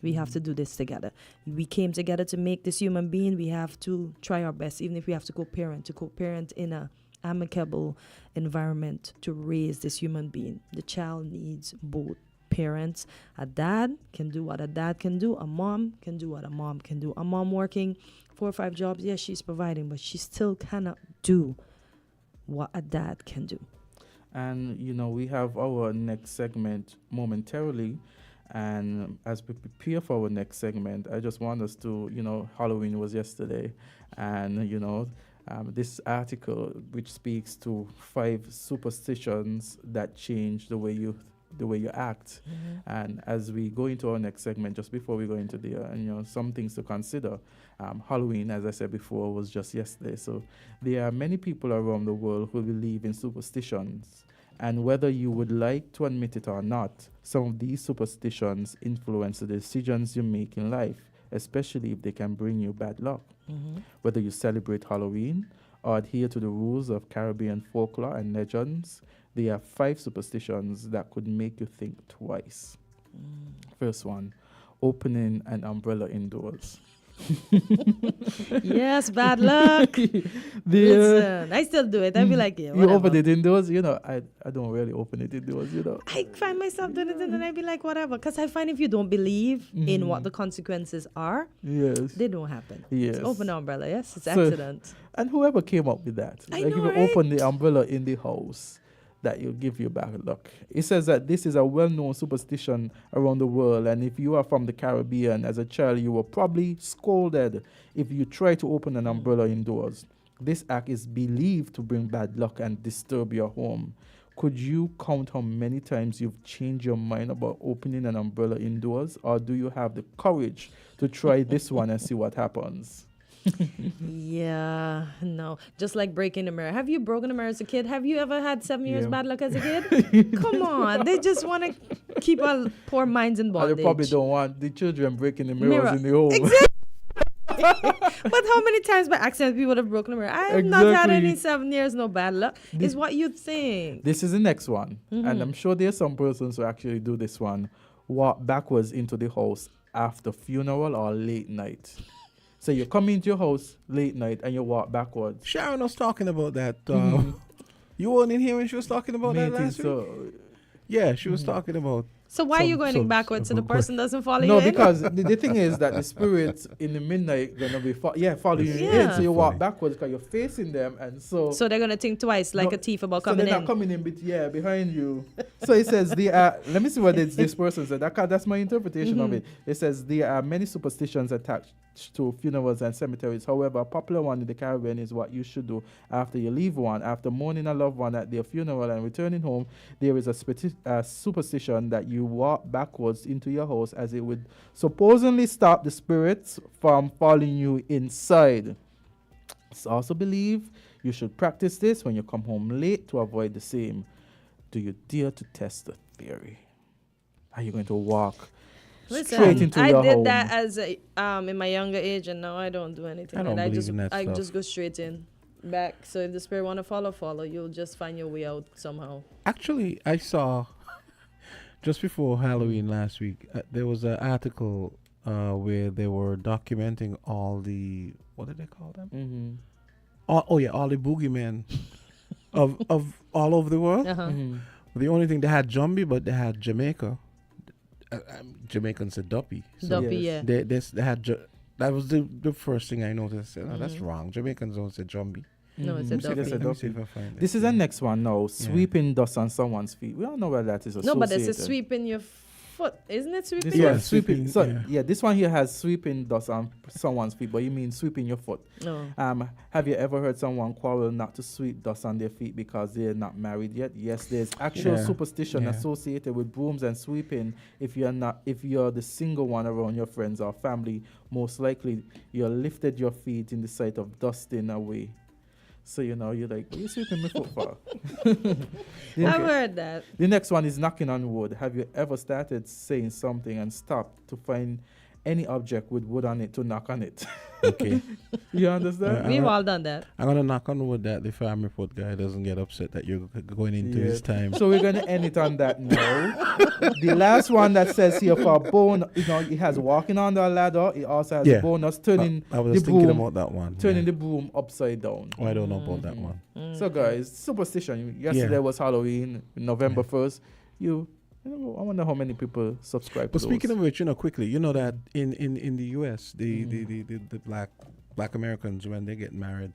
We have to do this together. We came together to make this human being. We have to try our best, even if we have to co-parent in a amicable environment to raise this human being. The child needs both parents. A dad can do what a dad can do. A mom can do what a mom can do. A mom working 4 or 5 jobs, yes, she's providing, but she still cannot do what a dad can do. And, we have our next segment momentarily. And as we prepare for our next segment, I just want us to, Halloween was yesterday. And, this article, which speaks to 5 superstitions that change the way you act. And as we go into our next segment, just before we go into some things to consider. Halloween, as I said before, was just yesterday. So there are many people around the world who believe in superstitions. And whether you would like to admit it or not, some of these superstitions influence the decisions you make in life, especially if they can bring you bad luck. Whether you celebrate Halloween or adhere to the rules of Caribbean folklore and legends, there are 5 superstitions that could make you think twice. First one, opening an umbrella indoors. Yes, bad luck. Listen, I still do it. I'll be like, yeah, whatever. You open it indoors? I don't really open it indoors, I find myself doing it and then I'd be like, whatever. Because I find if you don't believe in what the consequences are, they don't happen. Yes. It's open the umbrella, yes, it's accident. And whoever came up with that, I if know, you right? open the umbrella in the house, that will give you bad luck. It says that this is a well-known superstition around the world, and if you are from the Caribbean as a child, you were probably scolded if you try to open an umbrella indoors. This act is believed to bring bad luck and disturb your home. Could you count how many times you've changed your mind about opening an umbrella indoors, or do you have the courage to try this one and see what happens? Yeah, no. Just like breaking a mirror. Have you broken a mirror as a kid? Have you ever had 7 years bad luck as a kid? Come on. They just want to keep our poor minds in bondage. They probably don't want the children breaking the mirrors in the home. Exactly. But how many times by accident people have broken a mirror? I have not had any 7 years, no bad luck. It's what you think. This is the next one. And I'm sure there's some persons who actually do this one. walk backwards into the house after funeral or late night. So you come into your house late night and you walk backwards. Sharon was talking about that. You weren't in here when she was talking about that last week? Yeah, she was talking about. So why are you going backwards so the person doesn't follow you No, in? because the thing is that the spirits in the midnight gonna be following you in. So you walk backwards because you're facing them, and so they're gonna think twice, like a thief about coming in. So they're not coming in, behind you. So it says let me see what this person said. That's my interpretation of it. It says there are many superstitions attached to funerals and cemeteries. However, a popular one in the Caribbean is what you should do after you leave one. After mourning a loved one at their funeral and returning home, there is a superstition that you walk backwards into your house, as it would supposedly stop the spirits from following you inside. It's also believed you should practice this when you come home late to avoid the same. Do you dare to test the theory? Are you going to walk straight into your home? I did that as in my younger age, and now I don't do anything. I just go straight in back. So if the spirit want to follow, you'll just find your way out somehow. Actually, I saw just before Halloween last week, there was an article where they were documenting all the, what did they call them? All the boogeymen of all over the world. The only thing, they had Jumbie, but they had Jamaica. Jamaicans said Duppy. So Duppy, yeah. They had that was the first thing I noticed. I said, that's wrong. Jamaicans don't say Jumbie. No, it's a Duppy. This is the next one now. Sweeping dust on someone's feet. We don't know where that is associated. No, but it's a sweeping your foot, isn't it? Sweeping. Sweeping. So this one here has sweeping dust on someone's feet, but you mean sweeping your foot. No. Have you ever heard someone quarrel not to sweep dust on their feet because they're not married yet? Yes, there's actual superstition associated with brooms and sweeping. If you're the single one around your friends or family, most likely you lifted your feet in the sight of dusting away. So you're like, what are you sweeping my foot for? I've heard that. The next one is knocking on wood. Have you ever started saying something and stopped to find any object with wood on it to knock on it? Okay. You understand? We've all done that. I'm going to knock on wood that the farm report guy doesn't get upset that you're going into his time. So we're going to end it on that now. The last one that says here for a bonus, it has walking on the ladder. It also has a bonus turning I was thinking about that one. Turning the broom upside down. Oh, I don't know about that one. So guys, superstition. Yesterday was Halloween, November 1st. I wonder how many people subscribe but to speaking those. of which, quickly, that in the US, the black Americans, when they get married,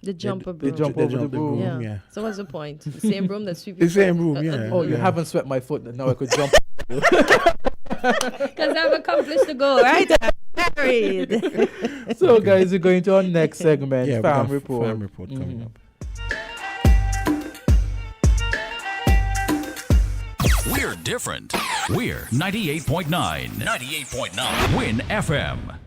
they jump over the broom. Yeah. So what's the point? The same broom that's sweeping. The same broom, yeah. Oh, you haven't swept my foot. Now I could jump. Because I've accomplished the goal, right? I'm married. So, guys, we're going to our next segment, Farm Report. Farm Report coming up. We're different. We're 98.9. 98.9. Win FM.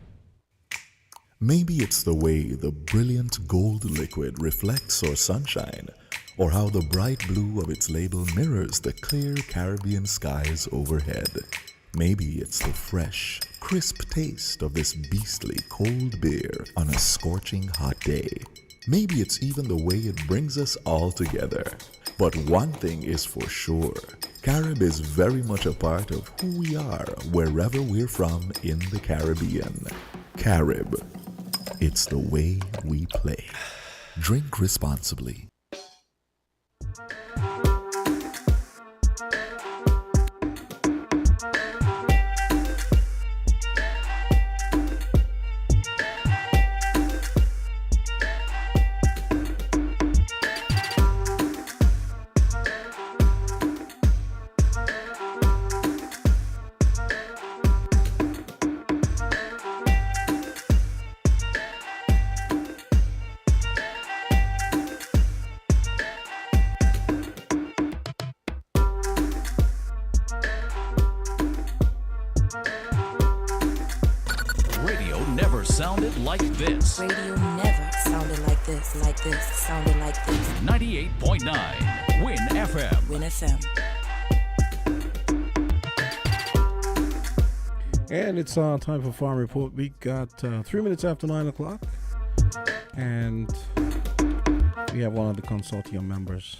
Maybe it's the way the brilliant gold liquid reflects our sunshine, or how the bright blue of its label mirrors the clear Caribbean skies overhead. Maybe it's the fresh, crisp taste of this beastly cold beer on a scorching hot day. Maybe it's even the way it brings us all together. But one thing is for sure, Carib is very much a part of who we are wherever we're from in the Caribbean. Carib, it's the way we play. Drink responsibly. Sounded like this. Radio never sounded like this, sounded like this. 98.9 Win FM. Win FM. And it's time for Farm Report. We got 3 minutes after 9 o'clock. And we have one of the consortium members.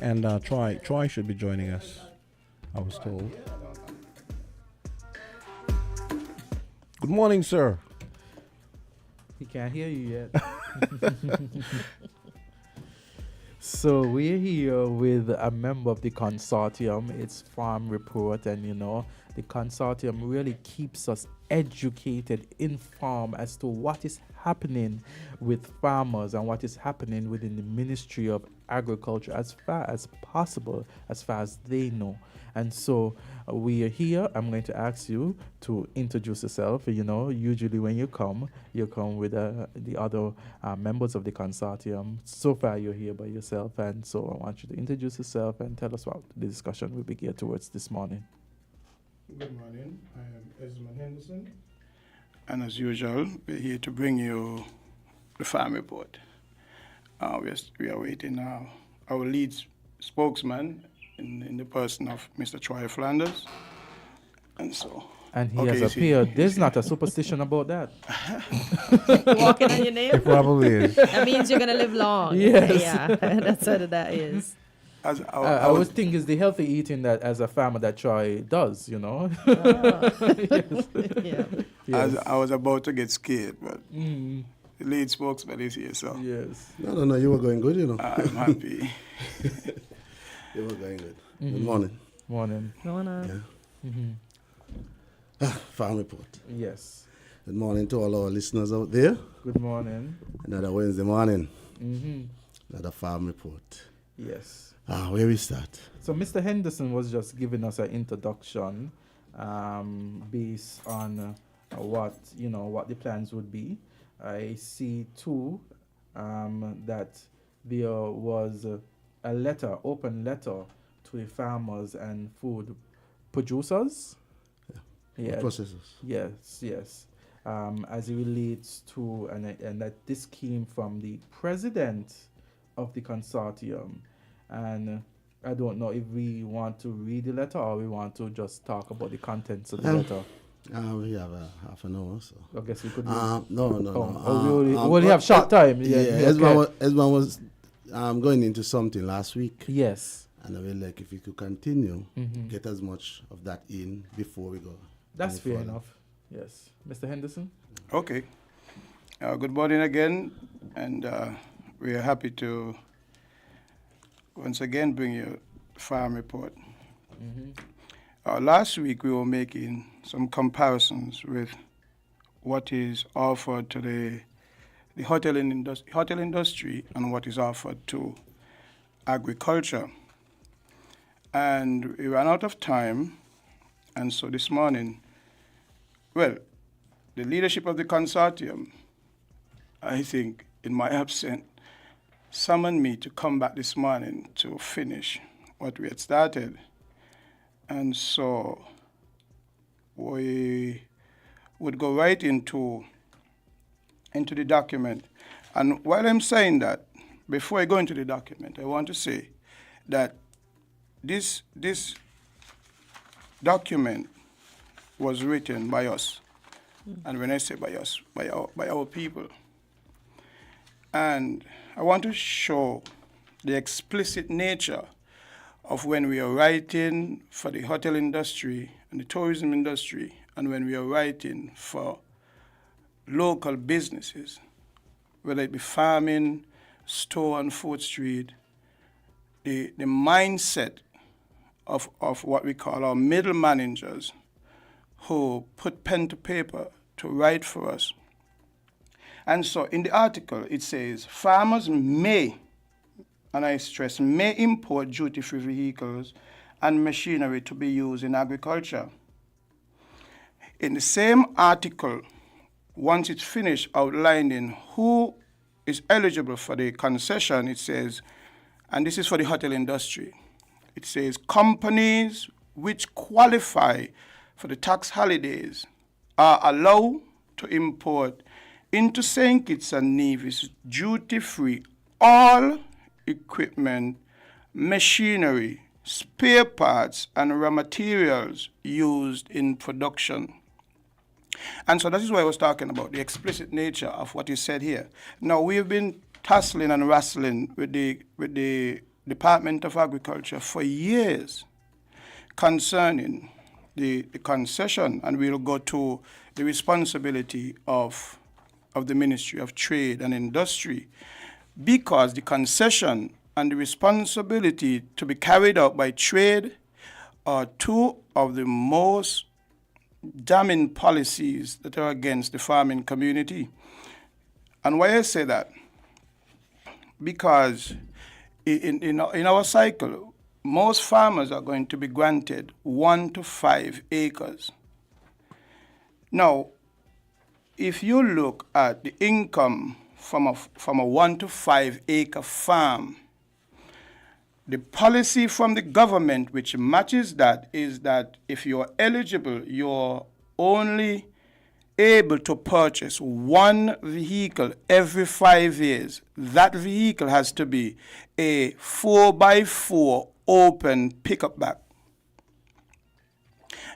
And Troy should be joining us, I was told. Good morning, sir. He can't hear you yet. So we're here with a member of the consortium. It's Farm Report, and the consortium really keeps us educated, informed as to what is happening with farmers and what is happening within the Ministry of Agriculture as far as possible, as far as they know. And so we are here. I'm going to ask you to introduce yourself. Usually when you come with the other members of the consortium. So far you're here by yourself, and so I want you to introduce yourself and tell us what the discussion will be geared towards this morning. Good morning. I am Esmond Henderson, and as usual, we're here to bring you the farm report. We are waiting our lead spokesman in the person of Mr. Troy Flanders, and so. And he has appeared. There's not a superstition about that. Walking on your nail? It probably is. That means you're going to live long. Yes. Yeah, that's what that is. I would think it's the healthy eating that as a farmer that Troy does, Oh. Yes. Yeah. Yes. I was about to get scared, but the lead spokesman is here, so. Yes. No, you were going good, I'm happy. You were going good. Good morning. Morning. Morning. Yeah. Farm report. Yes. Good morning to all our listeners out there. Good morning. Another Wednesday morning. Mm-hmm. Another farm report. Yes. Where we start? So Mr. Henderson was just giving us an introduction based on what the plans would be. I see too that there was a letter, open letter to the farmers and food producers. Yeah. Processors. Yes. As it relates to and that this came from the president of the consortium. And I don't know if we want to read the letter or we want to just talk about the contents of the letter. We have half an hour, so I guess we could. No. We only have short time. Esmond was going into something last week. Yes. And I will like if we could continue, get as much of that in before we go. That's fair enough. Yes. Mr. Henderson? Okay. Good morning again, and we are happy to once again bring you the farm report. Last week we were making some comparisons with what is offered to the hotel industry and what is offered to agriculture. And we ran out of time, and so this morning, the leadership of the consortium, I think, in my absence, summoned me to come back this morning to finish what we had started. And so we would go right into the document. And while I'm saying that, before I go into the document, I want to say that this document was written by us. And when I say by us, by our people. And I want to show the explicit nature of when we are writing for the hotel industry and the tourism industry, and when we are writing for local businesses, whether it be farming, store on 4th Street, the mindset of what we call our middle managers who put pen to paper to write for us. And so in the article, it says, farmers may, and I stress, may import duty-free vehicles and machinery to be used in agriculture. In the same article, once it's finished outlining who is eligible for the concession, it says, and this is for the hotel industry, it says companies which qualify for the tax holidays are allowed to import into St. Kitts and Nevis duty-free all equipment, machinery, spare parts, and raw materials used in production. And so that is why I was talking about the explicit nature of what is said here. Now, we have been tussling and wrestling with the Department of Agriculture for years concerning the concession, and we'll go to the responsibility of the Ministry of Trade and Industry, because the concession and the responsibility to be carried out by trade are two of the most damning policies that are against the farming community. And why I say that? Because in our cycle, most farmers are going to be granted 1 to 5 acres. Now, if you look at the income from a 1 to 5 acre farm, the policy from the government which matches that is that if you're eligible, you're only able to purchase one vehicle every 5 years. That vehicle has to be a 4x4 open pickup back.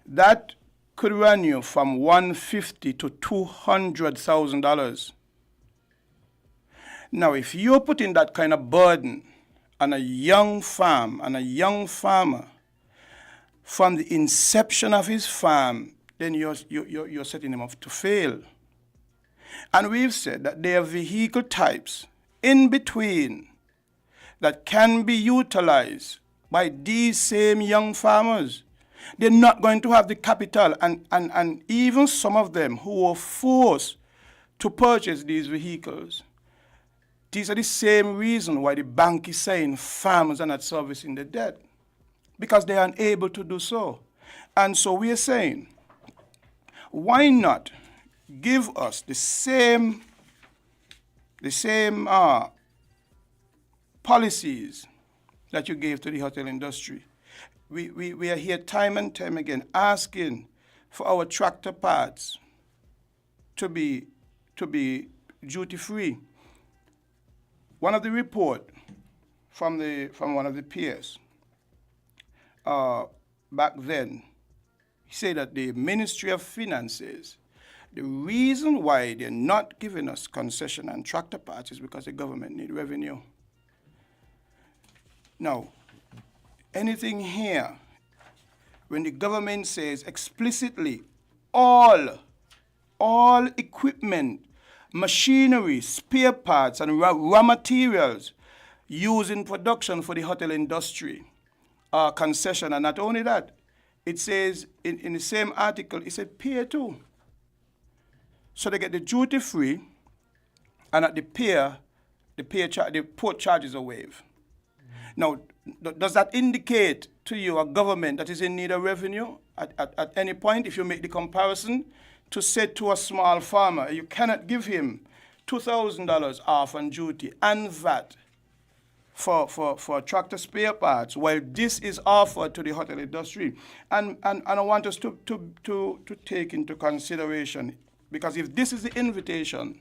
That could run you from $150,000 to $200,000. Now, if you're putting that kind of burden on a young farm and a young farmer from the inception of his farm, then you're setting him up to fail. And we've said that there are vehicle types in between that can be utilized by these same young farmers. They're not going to have the capital, and even some of them who are forced to purchase these vehicles. These are the same reason why the bank is saying farmers are not servicing the debt, because they are unable to do so. And so we are saying, why not give us the same policies that you gave to the hotel industry? We are here time and time again asking for our tractor parts to be duty free. One of the report from one of the peers back then, he said that the Ministry of Finances, the reason why they're not giving us concession and tractor parts is because the government need revenue. Now, anything here, when the government says explicitly all equipment, machinery, spare parts, and raw materials used in production for the hotel industry are concession, and not only that, it says in the same article, it said pier 2. So they get the duty free, and at the pier, the port charges are waived. Now, does that indicate to you a government that is in need of revenue at any point? If you make the comparison to say to a small farmer, you cannot give him $2,000 off on duty and VAT for tractor spare parts, while this is offered to the hotel industry. And I want us to take into consideration, because if this is the invitation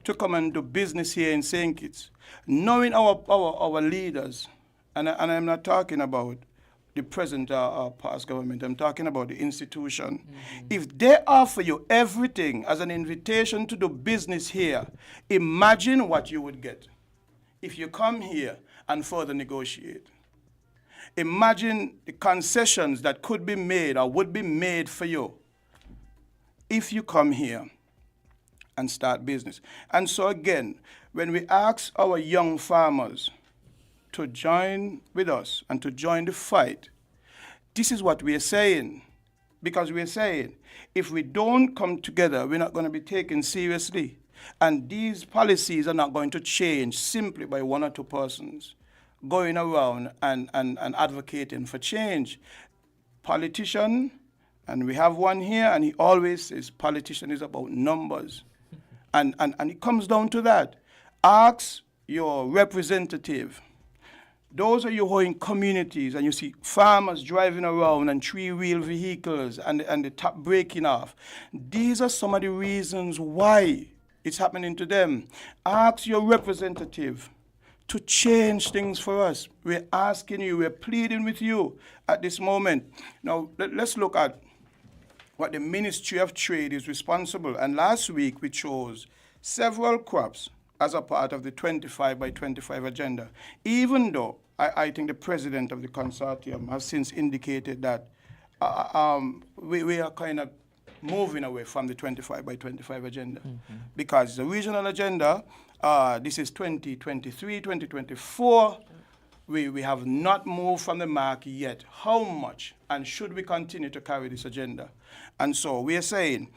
to come and do business here in St. Kitts, knowing our leaders, and I'm not talking about the present or past government, I'm talking about the institution. Mm-hmm. If they offer you everything as an invitation to do business here, imagine what you would get if you come here and further negotiate. Imagine the concessions that could be made or would be made for you if you come here and start business. And so again, when we ask our young farmers to join with us and to join the fight, this is what we are saying. Because we are saying, if we don't come together, we're not going to be taken seriously. And these policies are not going to change simply by one or two persons going around and advocating for change. Politician, and we have one here, and he always says politician is about numbers. And it comes down to that. Ask your representative. Those of you who are in communities and you see farmers driving around and three-wheel vehicles and the top breaking off, these are some of the reasons why it's happening to them. Ask your representative to change things for us. We're asking you, we're pleading with you at this moment. Now, let's look at what the Ministry of Trade is responsible. And last week we chose several crops as a part of the 25 by 25 agenda, even though I think the president of the consortium has since indicated that we are kind of moving away from the 25 by 25 agenda because the regional agenda, this is 2023, 2024, we have not moved from the mark yet. How much and should we continue to carry this agenda? And so we are saying,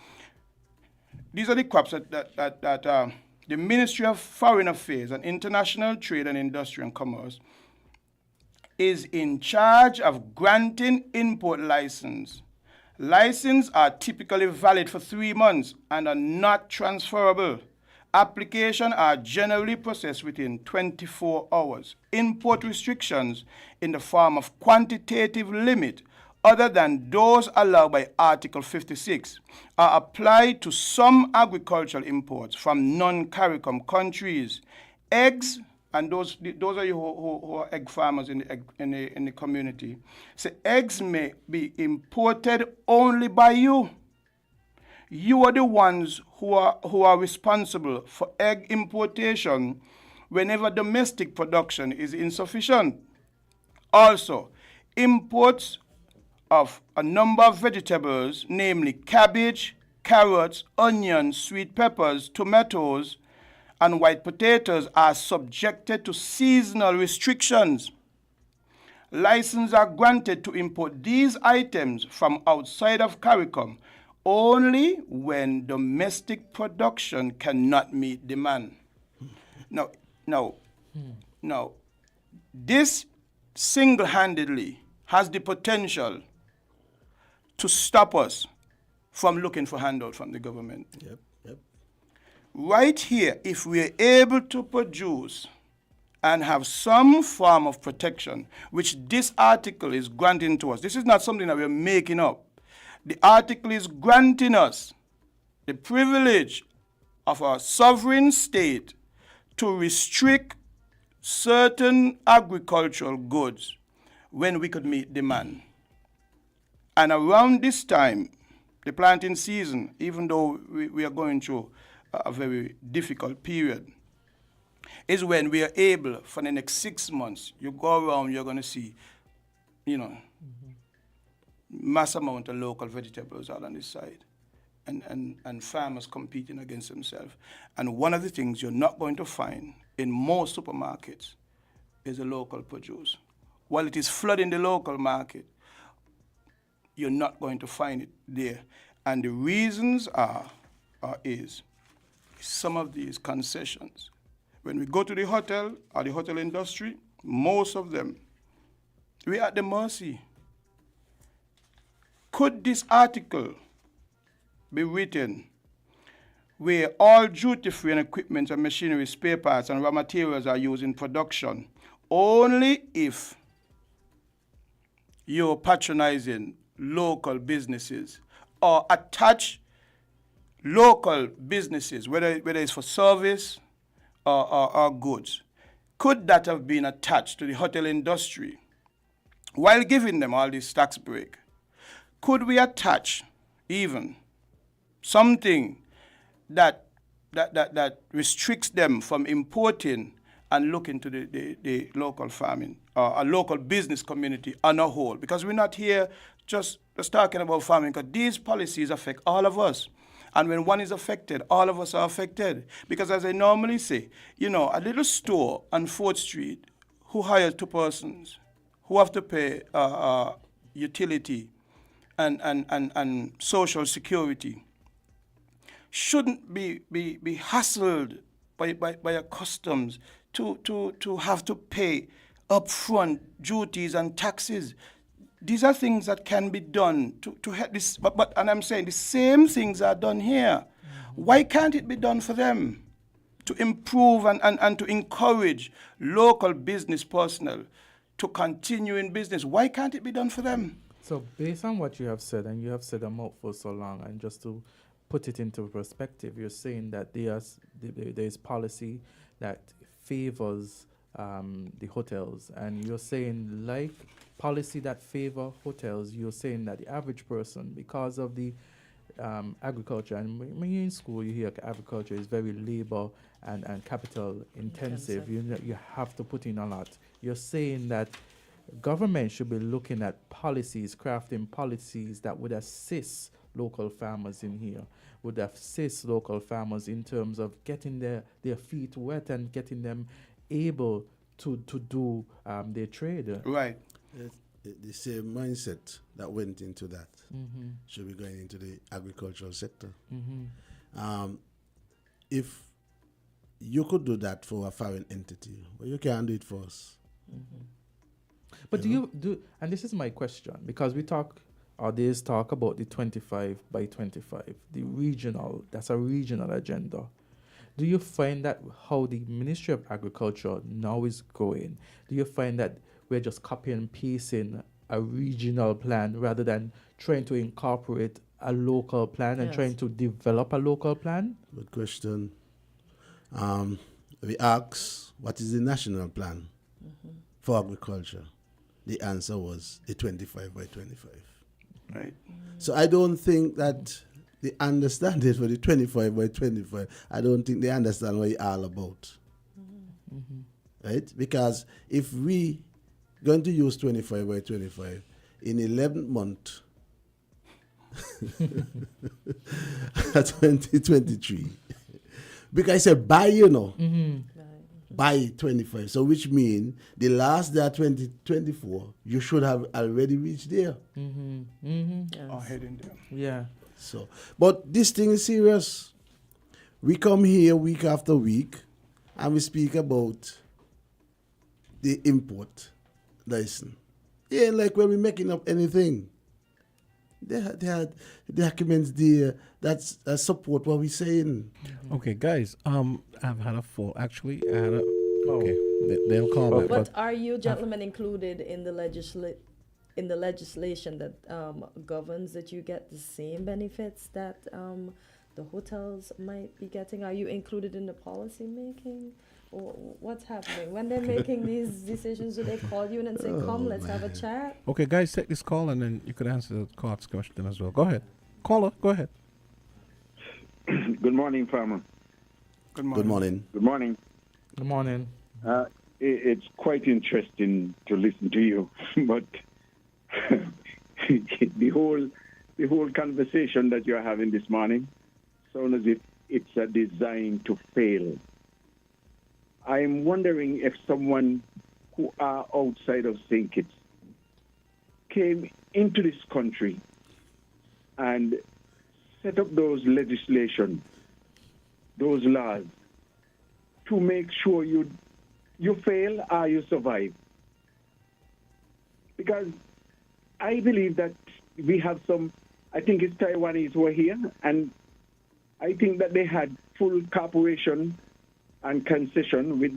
these are the crops that the Ministry of Foreign Affairs and International Trade and Industry and Commerce is in charge of granting import license. Licenses are typically valid for 3 months and are not transferable. Applications are generally processed within 24 hours. Import restrictions in the form of quantitative limit other than those allowed by Article 56 are applied to some agricultural imports from non-CARICOM countries. Eggs, and those are you who are egg farmers in the community, so eggs may be imported only by you. You are the ones who are responsible for egg importation whenever domestic production is insufficient. Also, imports of a number of vegetables, namely cabbage, carrots, onions, sweet peppers, tomatoes, and white potatoes are subjected to seasonal restrictions. Licenses are granted to import these items from outside of CARICOM only when domestic production cannot meet demand. Now, this single-handedly has the potential to stop us from looking for handouts from the government. Yep. Right here, if we're able to produce and have some form of protection, which this article is granting to us, this is not something that we're making up. The article is granting us the privilege of our sovereign state to restrict certain agricultural goods when we could meet demand. And around this time, the planting season, even though we are going through a very difficult period, is when we are able, for the next 6 months, you go around, you're going to see, mass amount of local vegetables out on this side, and farmers competing against themselves. And one of the things you're not going to find in most supermarkets is a local produce. While it is flooding the local market, you're not going to find it there. And the reasons is some of these concessions. When we go to the hotel or the hotel industry, most of them, we're at the mercy. Could this article be written where all duty-free and equipment and machinery, spare parts and raw materials are used in production only if you're patronizing local businesses or attach local businesses, whether it's for service or goods? Could that have been attached to the hotel industry while giving them all this tax break? Could we attach even something that restricts them from importing and looking to the local farming or a local business community on a whole? Because we're not here just talking about farming, because these policies affect all of us. And when one is affected, all of us are affected. Because as I normally say, a little store on 4th Street who hires 2 persons, who have to pay utility and social security, shouldn't be hassled by a customs to have to pay upfront duties and taxes. These are things that can be done to help this, and I'm saying the same things are done here. Why can't it be done for them to improve and to encourage local business personnel to continue in business? Why can't it be done for them? So based on what you have said, and you have said a mouthful so long, and just to put it into perspective, you're saying that there is policy that favors the hotels, and you're saying policy that favor hotels, you're saying that the average person, because of the agriculture, and when you're in school, you hear agriculture is very labor and capital intensive. You have to put in a lot. You're saying that government should be looking at policies, crafting policies that would assist local farmers in here, would assist local farmers in terms of getting their feet wet and getting them able to do their trade. Right. The same mindset that went into that should be going into the agricultural sector. If you could do that for a foreign entity, well, you can't do it for us. But and this is my question, because we talk about the 25 by 25, that's a regional agenda. Do you find that how the Ministry of Agriculture now is going, do you find that we're just copying and pasting a regional plan rather than trying to incorporate a local plan and trying to develop a local plan? Good question. We asked, what is the national plan for agriculture? The answer was the 25 by 25. Right. So I don't think that they understand it for the 25 by 25. I don't think they understand what it's all about. Right? Because if we going to use 25 by 25 in 11th month 2023, because I said by, by 25, so which means the last day 2024 you should have already reached there. Or heading there. Yeah. So, but this thing is serious. We come here week after week and we speak about the import license. Yeah, like when we're making up anything, they had documents there that support what we're saying. Okay, guys. I've had a fall. Actually, I had a. Okay, they'll call back. But are you gentlemen included in the legislation that governs that you get the same benefits that the hotels might be getting? Are you included in the policy making? Or what's happening? When they're making these decisions, do they call you in and say, come, let's have a chat? Okay, guys, take this call and then you could answer the court's question as well. Go ahead. Caller, go ahead. Good morning, farmer. Good morning. Good morning. Good morning. Good morning. It's quite interesting to listen to you, but the whole conversation that you're having this morning sounds as if it's a design to fail. I'm wondering if someone who are outside of St. Kitts came into this country and set up those legislation, those laws, to make sure you fail or you survive. Because I believe that we have some, I think it's Taiwanese who are here, and I think that they had full cooperation and concession with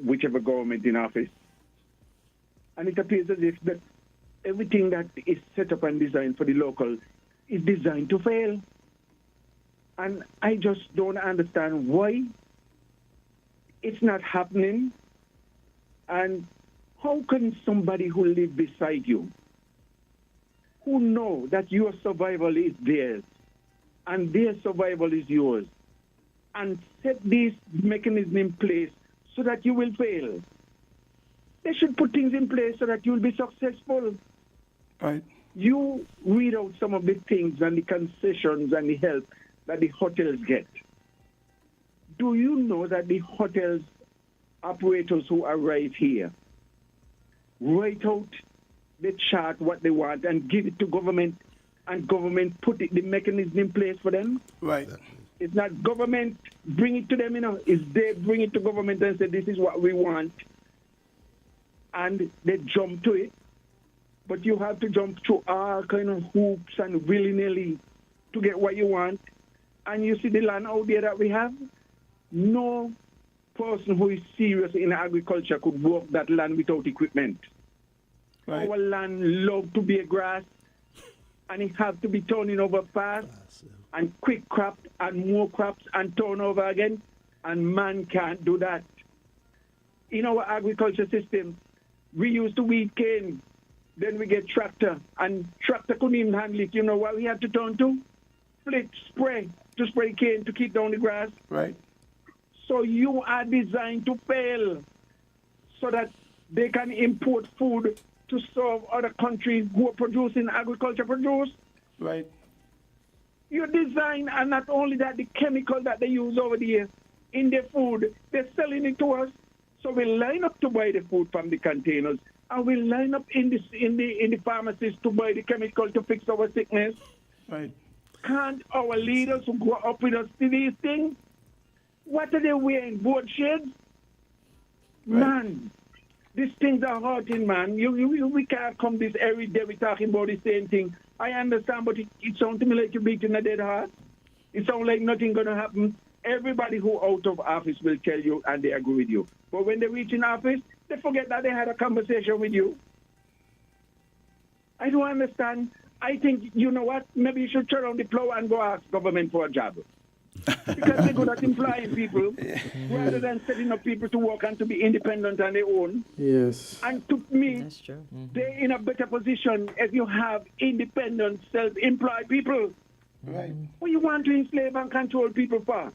whichever government in office. And it appears as if that everything that is set up and designed for the local is designed to fail. And I just don't understand why it's not happening. And how can somebody who lives beside you, who know that your survival is theirs and their survival is yours, and set these mechanisms in place so that you will fail? They should put things in place so that you'll be successful. Right. You read out some of the things and the concessions and the help that the hotels get. Do you know that the hotels operators who arrive here write out the chart what they want and give it to government, and government put the mechanism in place for them? Right. It's not government bring it to them, It's they bring it to government and say, this is what we want. And they jump to it. But you have to jump through all kind of hoops and willy-nilly to get what you want. And you see the land out there that we have? No person who is serious in agriculture could work that land without equipment. Right. Our land love to be a grass, and it have to be turning over fast and quick crop and more crops and turn over again, and man can't do that. In our agriculture system, we used to weed cane, then we get tractor, and tractor couldn't even handle it. You know what we had to turn to? flit spray to spray cane to keep down the grass. Right. So you are designed to fail so that they can import food to serve other countries who are producing agriculture produce. Right. You design, and not only that, the chemical that they use over there in their food, they're selling it to us. So we line up to buy the food from the containers, and we line up in the pharmacies to buy the chemical to fix our sickness. Right. Can't our leaders who grow up with us see these things? What are they wearing? Board shades? Right. Man, these things are hurting, man. We can't come this every day. We're talking about the same thing. I understand, but it sounds to me like you're beating a dead heart. It sounds like nothing going to happen. Everybody who out of office will tell you and they agree with you. But when they reach in office, they forget that they had a conversation with you. I don't understand. I think, you know what, maybe you should turn on the plow and go ask government for a job. Because they're good at employing people rather than setting up people to work and to be independent on their own. Yes. And to me, That's true. they're in a better position if you have independent, self-employed people. Right. What you want to enslave and control people for?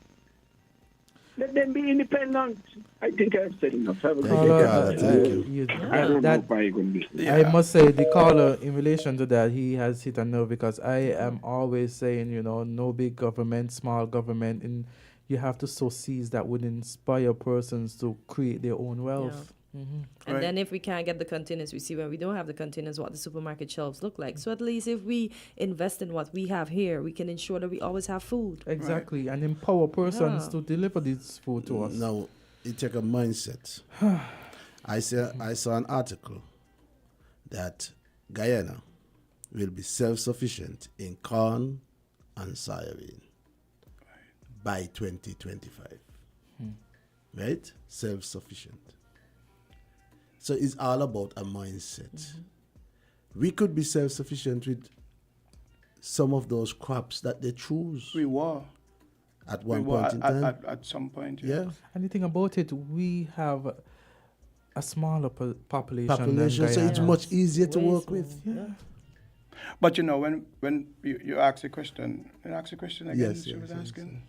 Let them be independent. I think I've said enough. Have a Thank you, Carla. Thank you. I must say, the caller, in relation to that, he has hit a nerve because I am always saying, you know, no big government, small government, and you have to sow seeds that would inspire persons to create their own wealth. And then if we can't get the containers, we see when we don't have the containers what the supermarket shelves look like. So at least if we invest in what we have here, we can ensure that we always have food. Exactly, and empower persons to deliver this food to us. Now, it take a mindset. I saw an article that Guyana will be self-sufficient in corn and soybean by 2025. Right? Self-sufficient. So it's all about a mindset. We could be self-sufficient with some of those crops that they choose. We were. At one point in time. At some point, yeah. And the thing about it, we have a smaller population So it's much easier to work with. Yeah. But you know, when you ask the question, again. Yes, she was asking.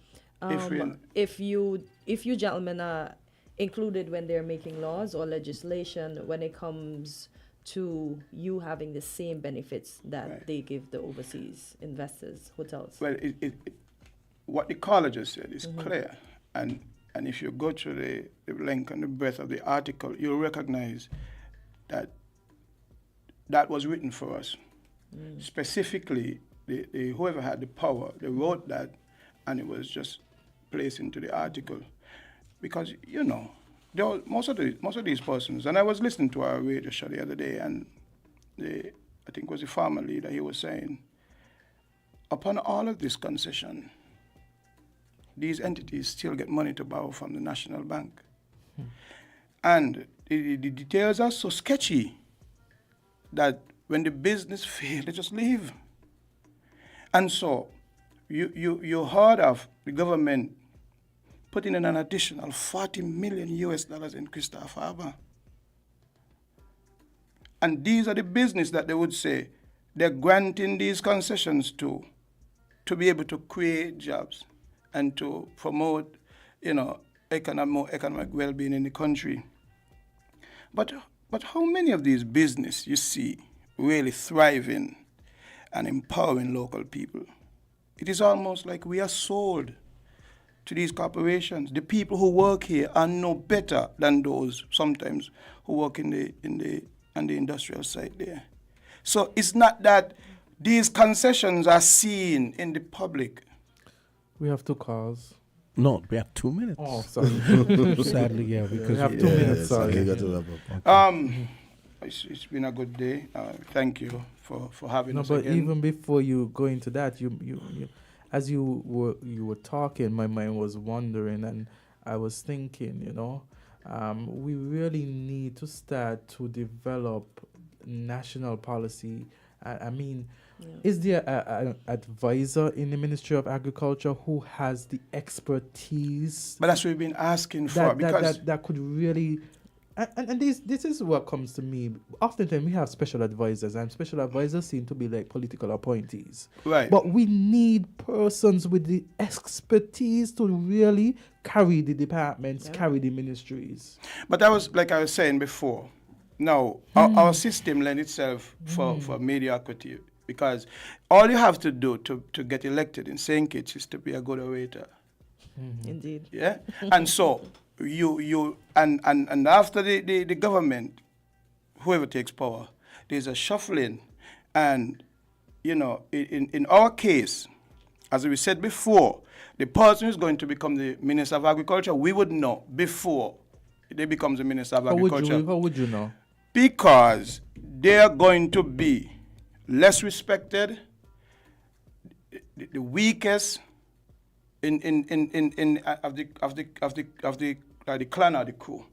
If you gentlemen are included when they're making laws or legislation when it comes to you having the same benefits that they give the overseas investors, hotels? Well, what the caller just said is clear. And if you go through the length and the breadth of the article, you'll recognize that that was written for us. Specifically, the whoever had the power, they wrote that, and it was just placed into the article. Because, you know, most of these persons, and I was listening to our radio show the other day, and I think it was the farmer leader, he was saying, upon all of this concession, these entities still get money to borrow from the National Bank. And the details are so sketchy that when the business fails, they just leave. And so you heard of the government putting in an additional $40 million in Christopher Harbour. And these are the business that they would say they're granting these concessions to be able to create jobs and to promote, you know, economic well-being in the country. But how many of these business you see really thriving and empowering local people? It is almost like we are sold to these corporations. The people who work here are no better than those sometimes who work in the industrial site there. So it's not that these concessions are seen in the public. We have 2 calls. No, we have 2 minutes. Oh, sorry. Sadly, yeah, because we have 2 minutes. Sorry. You got to wrap up. Okay. It's been a good day. Thank you for having us but again. even before you go into that, you as you were talking, my mind was wandering, and I was thinking, you know, we really need to start to develop national policy. I mean, is there an advisor in the Ministry of Agriculture who has the expertise? But that's what we've been asking for, because that could really, And this is what comes to me. Oftentimes we have special advisors, and special advisors seem to be like political appointees. Right. But we need persons with the expertise to really carry the departments, carry the ministries. But I was saying before, now our system lends itself for mediocrity, because all you have to do to get elected in St. Kitts is to be a good orator. Indeed. Yeah. And so you after the government, whoever takes power, there's a shuffling, and in our case, as we said before, the person who's going to become the Minister of Agriculture, we would know before they become the Minister of Agriculture. How would you know? Because they're going to be less respected, the weakest of the clan or the crew.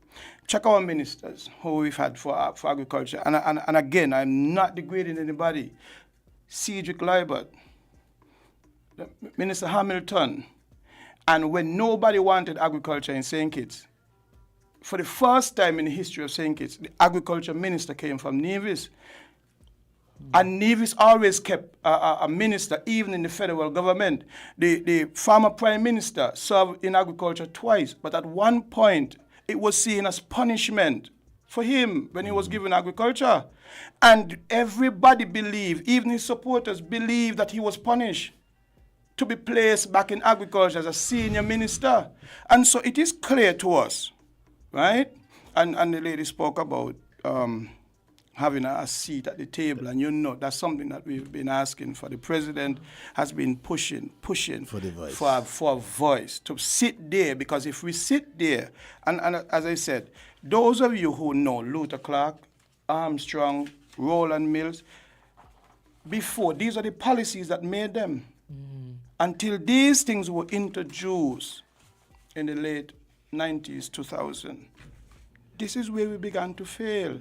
Check our ministers who we've had for agriculture, and again, I'm not degrading anybody. Cedric Liebert, Minister Hamilton, and when nobody wanted agriculture in St. Kitts, for the first time in the history of St. Kitts, the agriculture minister came from Nevis. And Nevis always kept a minister, even in the federal government. The former prime minister served in agriculture twice, but at one point, it was seen as punishment for him when he was given agriculture. And everybody believed, even his supporters believed, that he was punished to be placed back in agriculture as a senior minister. And so it is clear to us, right? And the lady spoke about having a seat at the table, and that's something that we've been asking for. The president has been pushing for the voice, for a voice to sit there, because if we sit there, and as I said, those of you who know Luther Clark, Armstrong, Roland Mills, before, these are the policies that made them. Until these things were introduced in the late 90s, 2000, this is where we began to fail.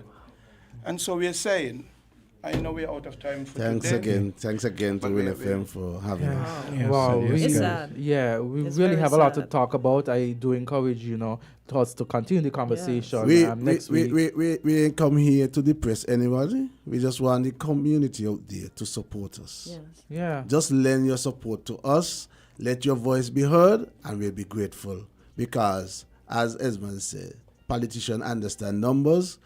And so we're saying, I know we're out of time for today. Thanks again to Win FM for having us. Wow, we it's really have a lot to talk about. I do encourage us to continue the conversation next week. We ain't come here to depress anybody. We just want the community out there to support us. Yes. Yeah. Just lend your support to us. Let your voice be heard, and we'll be grateful. Because, as Esmond said, politicians understand numbers.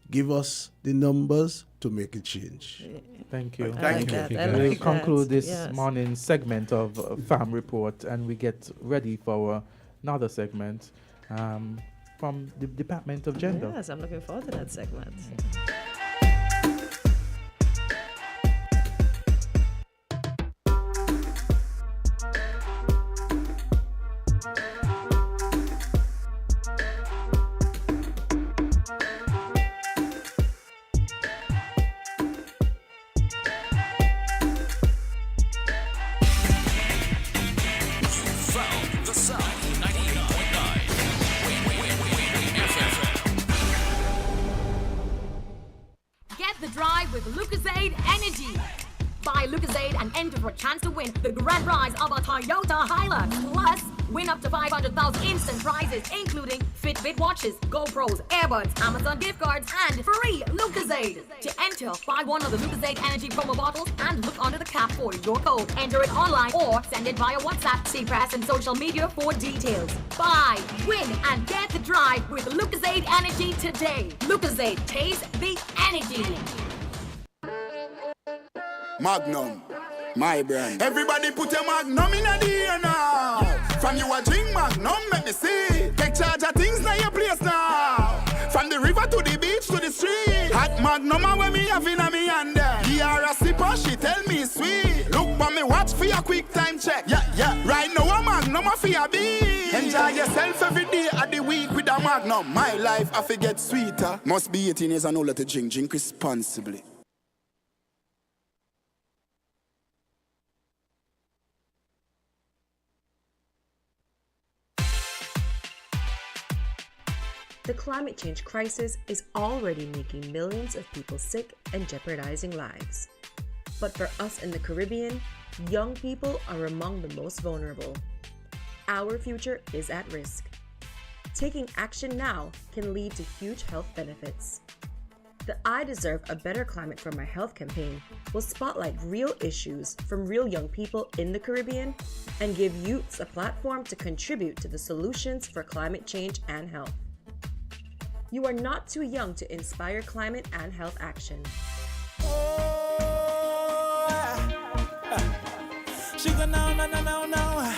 Give us the numbers to make a change. Thank you. Thank you. We'll conclude this morning's segment of Farm Report, and we get ready for another segment from the Department of Gender. Yes, I'm looking forward to that segment. Enter for a chance to win the grand prize of a Toyota Hilux. Plus, win up to 500,000 instant prizes, including Fitbit watches, GoPros, earbuds, Amazon gift cards, and free Lucozade. To enter, buy one of the Lucozade Energy promo bottles and look under the cap for your code. Enter it online or send it via WhatsApp, see press, and social media for details. Buy, win, and get the drive with Lucozade Energy today. Lucozade, taste the energy. Magnum, my brand. Everybody put your Magnum in the air now. From you a drink Magnum, make me see. Take charge of things now your place now. From the river to the beach to the street. Hot Magnum when me have in a me hand there. He are a sipper, she tell me sweet. Look for me watch for your quick time check. Yeah. Right now a Magnum for your beat. Enjoy yourself every day of the week with a Magnum. My life I forget sweeter. Must be 18 years and older to drink. Drink responsibly. The climate change crisis is already making millions of people sick and jeopardizing lives. But for us in the Caribbean, young people are among the most vulnerable. Our future is at risk. taking action now can lead to huge health benefits. The I Deserve a Better Climate for My Health campaign will spotlight real issues from real young people in the Caribbean and give youths a platform to contribute to the solutions for climate change and health. You are not too young to inspire climate and health action. Sugar now, no, no, no, no.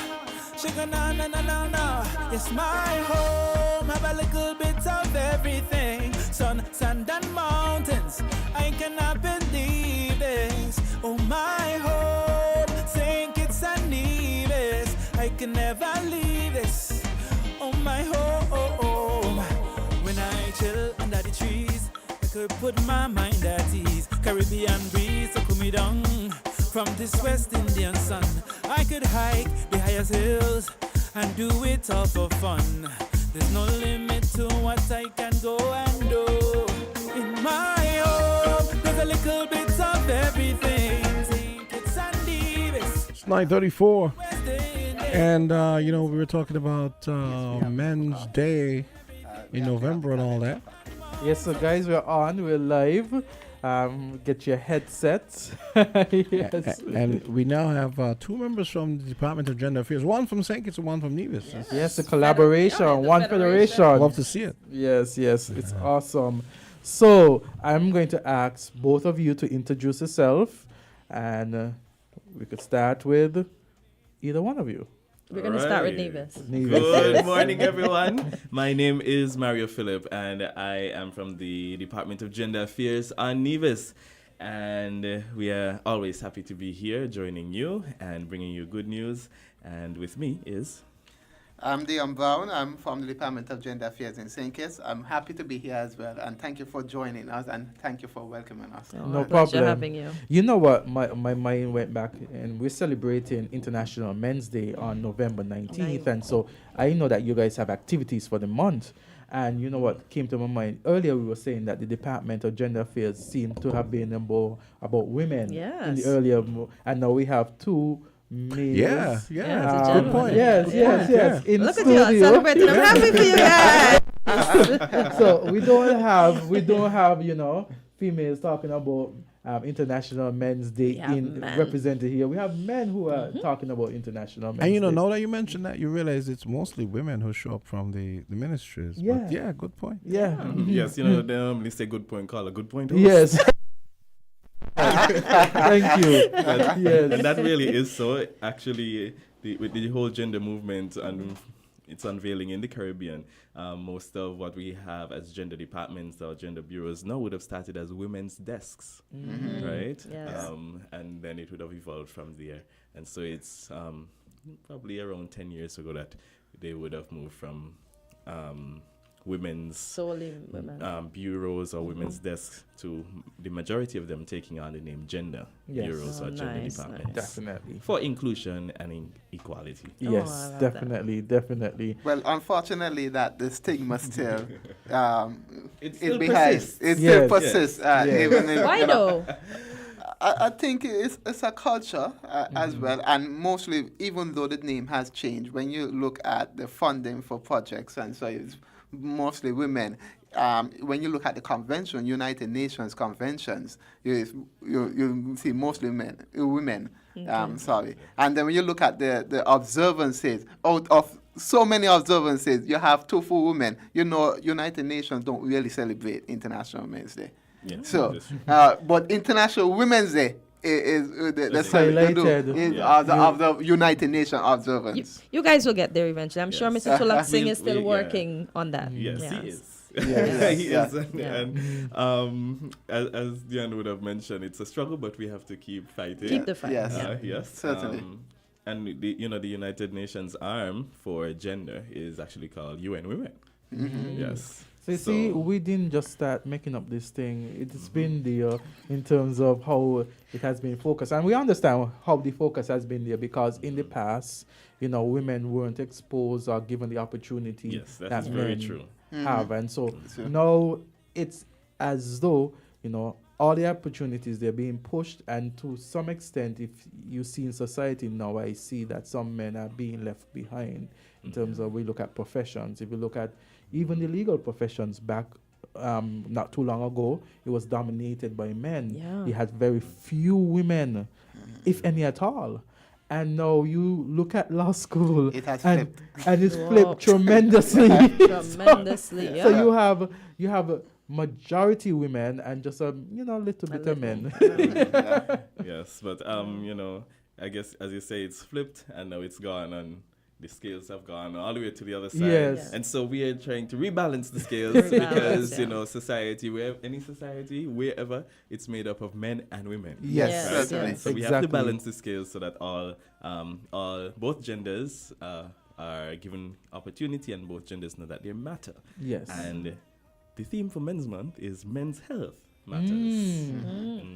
Sugar now, no, no, no, no. Yes, my home have a little bit of everything. Sun, sand, and mountains. I cannot believe this. Oh, my home, St. Kitts and Nevis. I can never leave this. Oh, my home. When I chill under the trees, I could put my mind at ease. Caribbean breeze to cool me down. From this West Indian sun, I could hike the highest hills and do it all for fun. There's no limit to what I can go and do. In my home, there's a little bit of everything. It's It's 9:34, and we were talking about Men's Day in November and all that. Yes, so guys, we're live. Get your headsets. Yes. And we now have two members from the Department of Gender Affairs, one from St. Kitts and one from Nevis. Yes, a collaboration, one federation. Love to see it. Yes, it's awesome. So I'm going to ask both of you to introduce yourself, and we could start with either one of you. We're going to start with Nevis. Good morning, everyone. My name is Mario Phillip, and I am from the Department of Gender Affairs on Nevis. And we are always happy to be here joining you and bringing you good news. And with me is... I'm Dion Brown. I'm from the Department of Gender Affairs in St. Kitts. I'm happy to be here as well, and thank you for joining us, and thank you for welcoming us. No problem. Having you. You know what? My mind went back, and we're celebrating International Men's Day on November 19th, and so I know that you guys have activities for the month. And you know what came to my mind? Earlier we were saying that the Department of Gender Affairs seemed to have been about women in the earlier, and now we have two males. Good point. Yes. In Look studio. at you celebrating. I'm happy for you guys. So we don't have females talking about International Men's Day represented here. We have men who are talking about International Men's Day. And now that you mentioned that, you realize it's mostly women who show up from the ministries. Yeah. But yeah, good point. Yeah. Yes, they normally say good point, call a good point. Host. Yes. Thank you. Yes. And that really is so. Actually, with the whole gender movement and its unveiling in the Caribbean, most of what we have as gender departments or gender bureaus now would have started as women's desks, right? Yes. And then it would have evolved from there. And so it's probably around 10 years ago that they would have moved from women's solely women bureaus or women's desks to the majority of them taking on the name gender bureaus or gender departments. Definitely. For inclusion and equality. Yes, definitely. Well, unfortunately, that the stigma still it still persists. It still persists. Even if, why though? I think it's a culture as well, and mostly, even though the name has changed, when you look at the funding for projects, and so it's mostly women. When you look at the convention, United Nations conventions, you see mostly women. Okay. And then when you look at the observances, out of so many observances, you have 2 for women. United Nations don't really celebrate International Men's Day. Yeah, so, but International Women's Day is the of the United Nations observance. You guys will get there eventually. I'm sure Mr. Tulak Singh is still working on that. Yes, he is. He is. And as Diane would have mentioned, it's a struggle, but we have to keep fighting. Keep the fight. Yes, certainly. And the United Nations arm for gender is actually called UN Women. Yes. So you see, we didn't just start making up this thing. It's been there in terms of how it has been focused. And we understand how the focus has been there because in the past, women weren't exposed or given the opportunity that that is very men true. have. And so now it's as though, all the opportunities, they're being pushed, and to some extent, if you see in society now, I see that some men are being left behind in terms of, we look at professions. If you look at even the legal professions back not too long ago, it was dominated by men. Yeah. You had very few women, if any at all. And now you look at law school, It has and flipped. and it's Wow. flipped tremendously. Tremendously, so, yeah. so you have a majority women and just a little bit of men. Yes, but I guess as you say, it's flipped and now it's gone, and the scales have gone all the way to the other side. Yes. And so we are trying to rebalance the scales Rebalance, because society, any society, wherever, it's made up of men and women. Yes, right? certainly. So we have to Exactly. balance the scales so that both genders are given opportunity, and both genders know that they matter. Yes. And the theme for Men's Month is men's health matters.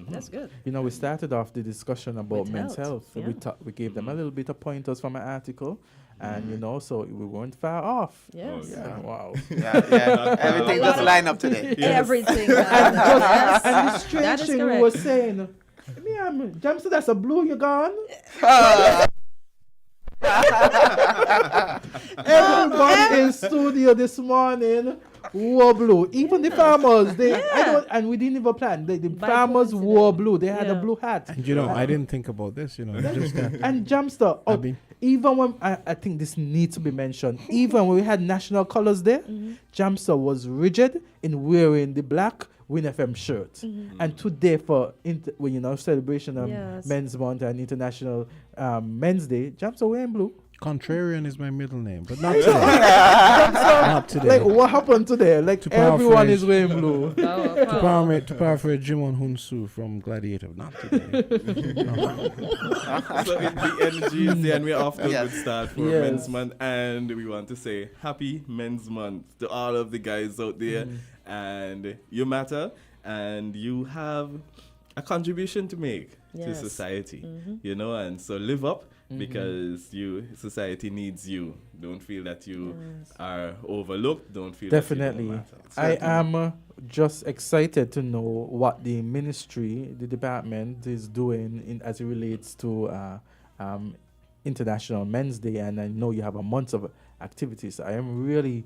That's good. We started off the discussion about With men's health, health. We gave them a little bit of pointers from an article, and so we weren't far off. Yes. Yeah, wow. Yeah. Everything just line up today. Everything. And the strange That is thing we correct. were saying, Jamster, that's a blue, you gone? Everybody in studio this morning wore blue. Even the farmers, and we didn't even plan. The farmers wore blue. They had a blue hat. And I didn't think about this, just that. And Jamster, even when I think this needs to be mentioned, even when we had national colors there, Jamster was rigid in wearing the black Win FM shirt. And today for celebration of Yes. Men's Month and International Men's Day, Jamster wearing blue. Contrarian is my middle name, but not today. Not today. Like, what happened today? Like, To everyone paraphrase- is wearing blue. To paraphrase Jimon Hunsu from Gladiator, not today. So the energy is there, and we're off to a Yes. good start for Yes. Men's Month, and we want to say Happy Men's Month to all of the guys out there, and you matter, and you have a contribution to make to Yes. society, and so live up, because society needs you. Don't feel that you are overlooked. Don't feel Definitely. that you don't matter. I am just excited to know what the ministry, the department is doing as it relates to International Men's Day, and I know you have a month of activities. I am really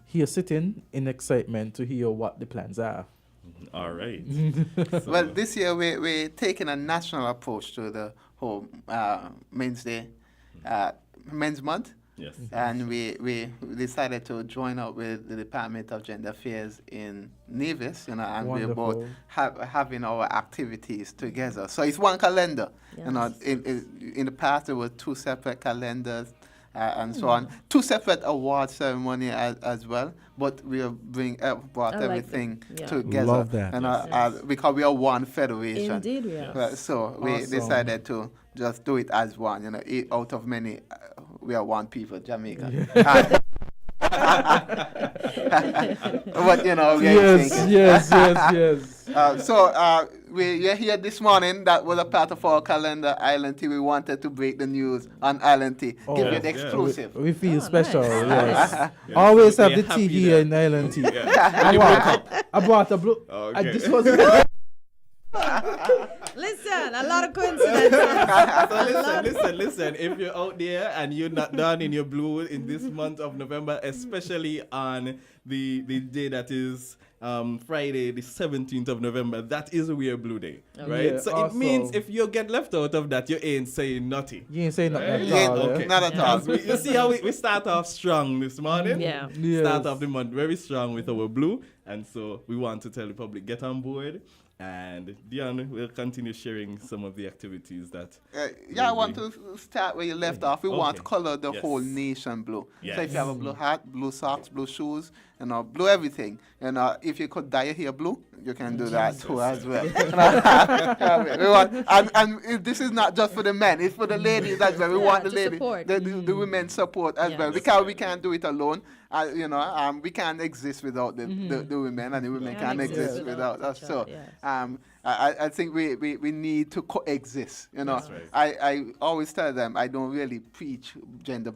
here sitting in excitement to hear what the plans are. All right. Well, this year we're taking a national approach to the whole Men's Day, Men's Month. Yes. And we decided to join up with the Department of Gender Affairs in Nevis, and we're both Wonderful. having our activities together. So it's one calendar. Yes. In the past there were two separate calendars. And so on, two separate award ceremony as well, but we are brought I like everything that. Yeah. together. Love that. And Yes. because we are one federation. Indeed, we are. So we Awesome. decided to just do it as one. Out of many, we are one people, Jamaica. But Yes. so we're here this morning. That was a part of our calendar, Island Tea. We wanted to break the news on Island Tea. Give you the exclusive. We feel Oh, special. nice. Yes. Always have We're the tea happy here that- in Island Tea. Yeah. I brought a blue. Okay. This was. Listen, a lot of coincidences. So listen. If you're out there and you're not done in your blue in this month of November, especially on the day that is Friday, the 17th of November, that is a weird blue day, right? Yeah, so awesome. it means if you get left out of that, you ain't saying nothing. You ain't saying nothing You at ain't- all. okay. Not at all. You see how we start off strong this morning? Yeah. Yes. Start off the month very strong with our blue. And so we want to tell the public, get on board. And Dion will continue sharing some of the activities that... I want to start where you left off. We want to Okay. color the Yes. whole nation blue. Yes. So if you have a blue hat, blue socks, blue shoes, blue everything. If you could dye your hair blue, you can do that too as well. and this is not just for the men, it's for the ladies as well. We want the to ladies, support. the women support as well. Yes. Because we can't do it alone. we can't exist without the women, and the women can't exist without us. So I think we need to coexist. That's right. I always tell them I don't really preach gender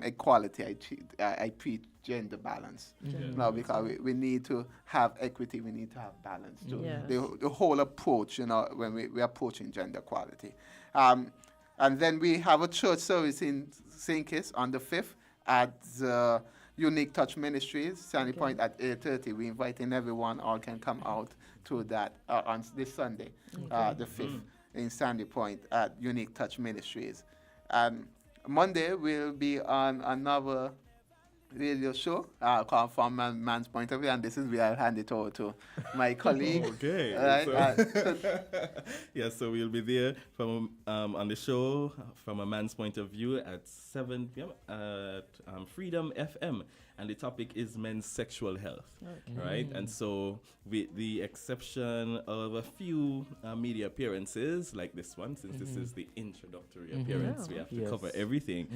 equality. I preach gender balance. Because we need to have equity, we need to have balance too. The whole approach, when we're approaching gender equality. And then we have a church service in St. Kitts on the 5th at the Unique Touch Ministries, Sandy Point at 8:30. We're inviting everyone, all can come out to that on this Sunday, the 5th, in Sandy Point at Unique Touch Ministries. Monday we'll be on another radio show called From a Man's Point of View, and this is where I'll hand it over to my colleague. Okay. So we'll be there from on the show From a Man's Point of View at 7 p.m. at Freedom FM, and the topic is men's sexual health, right? And so, with the exception of a few media appearances like this one, since this is the introductory appearance, we have to cover everything.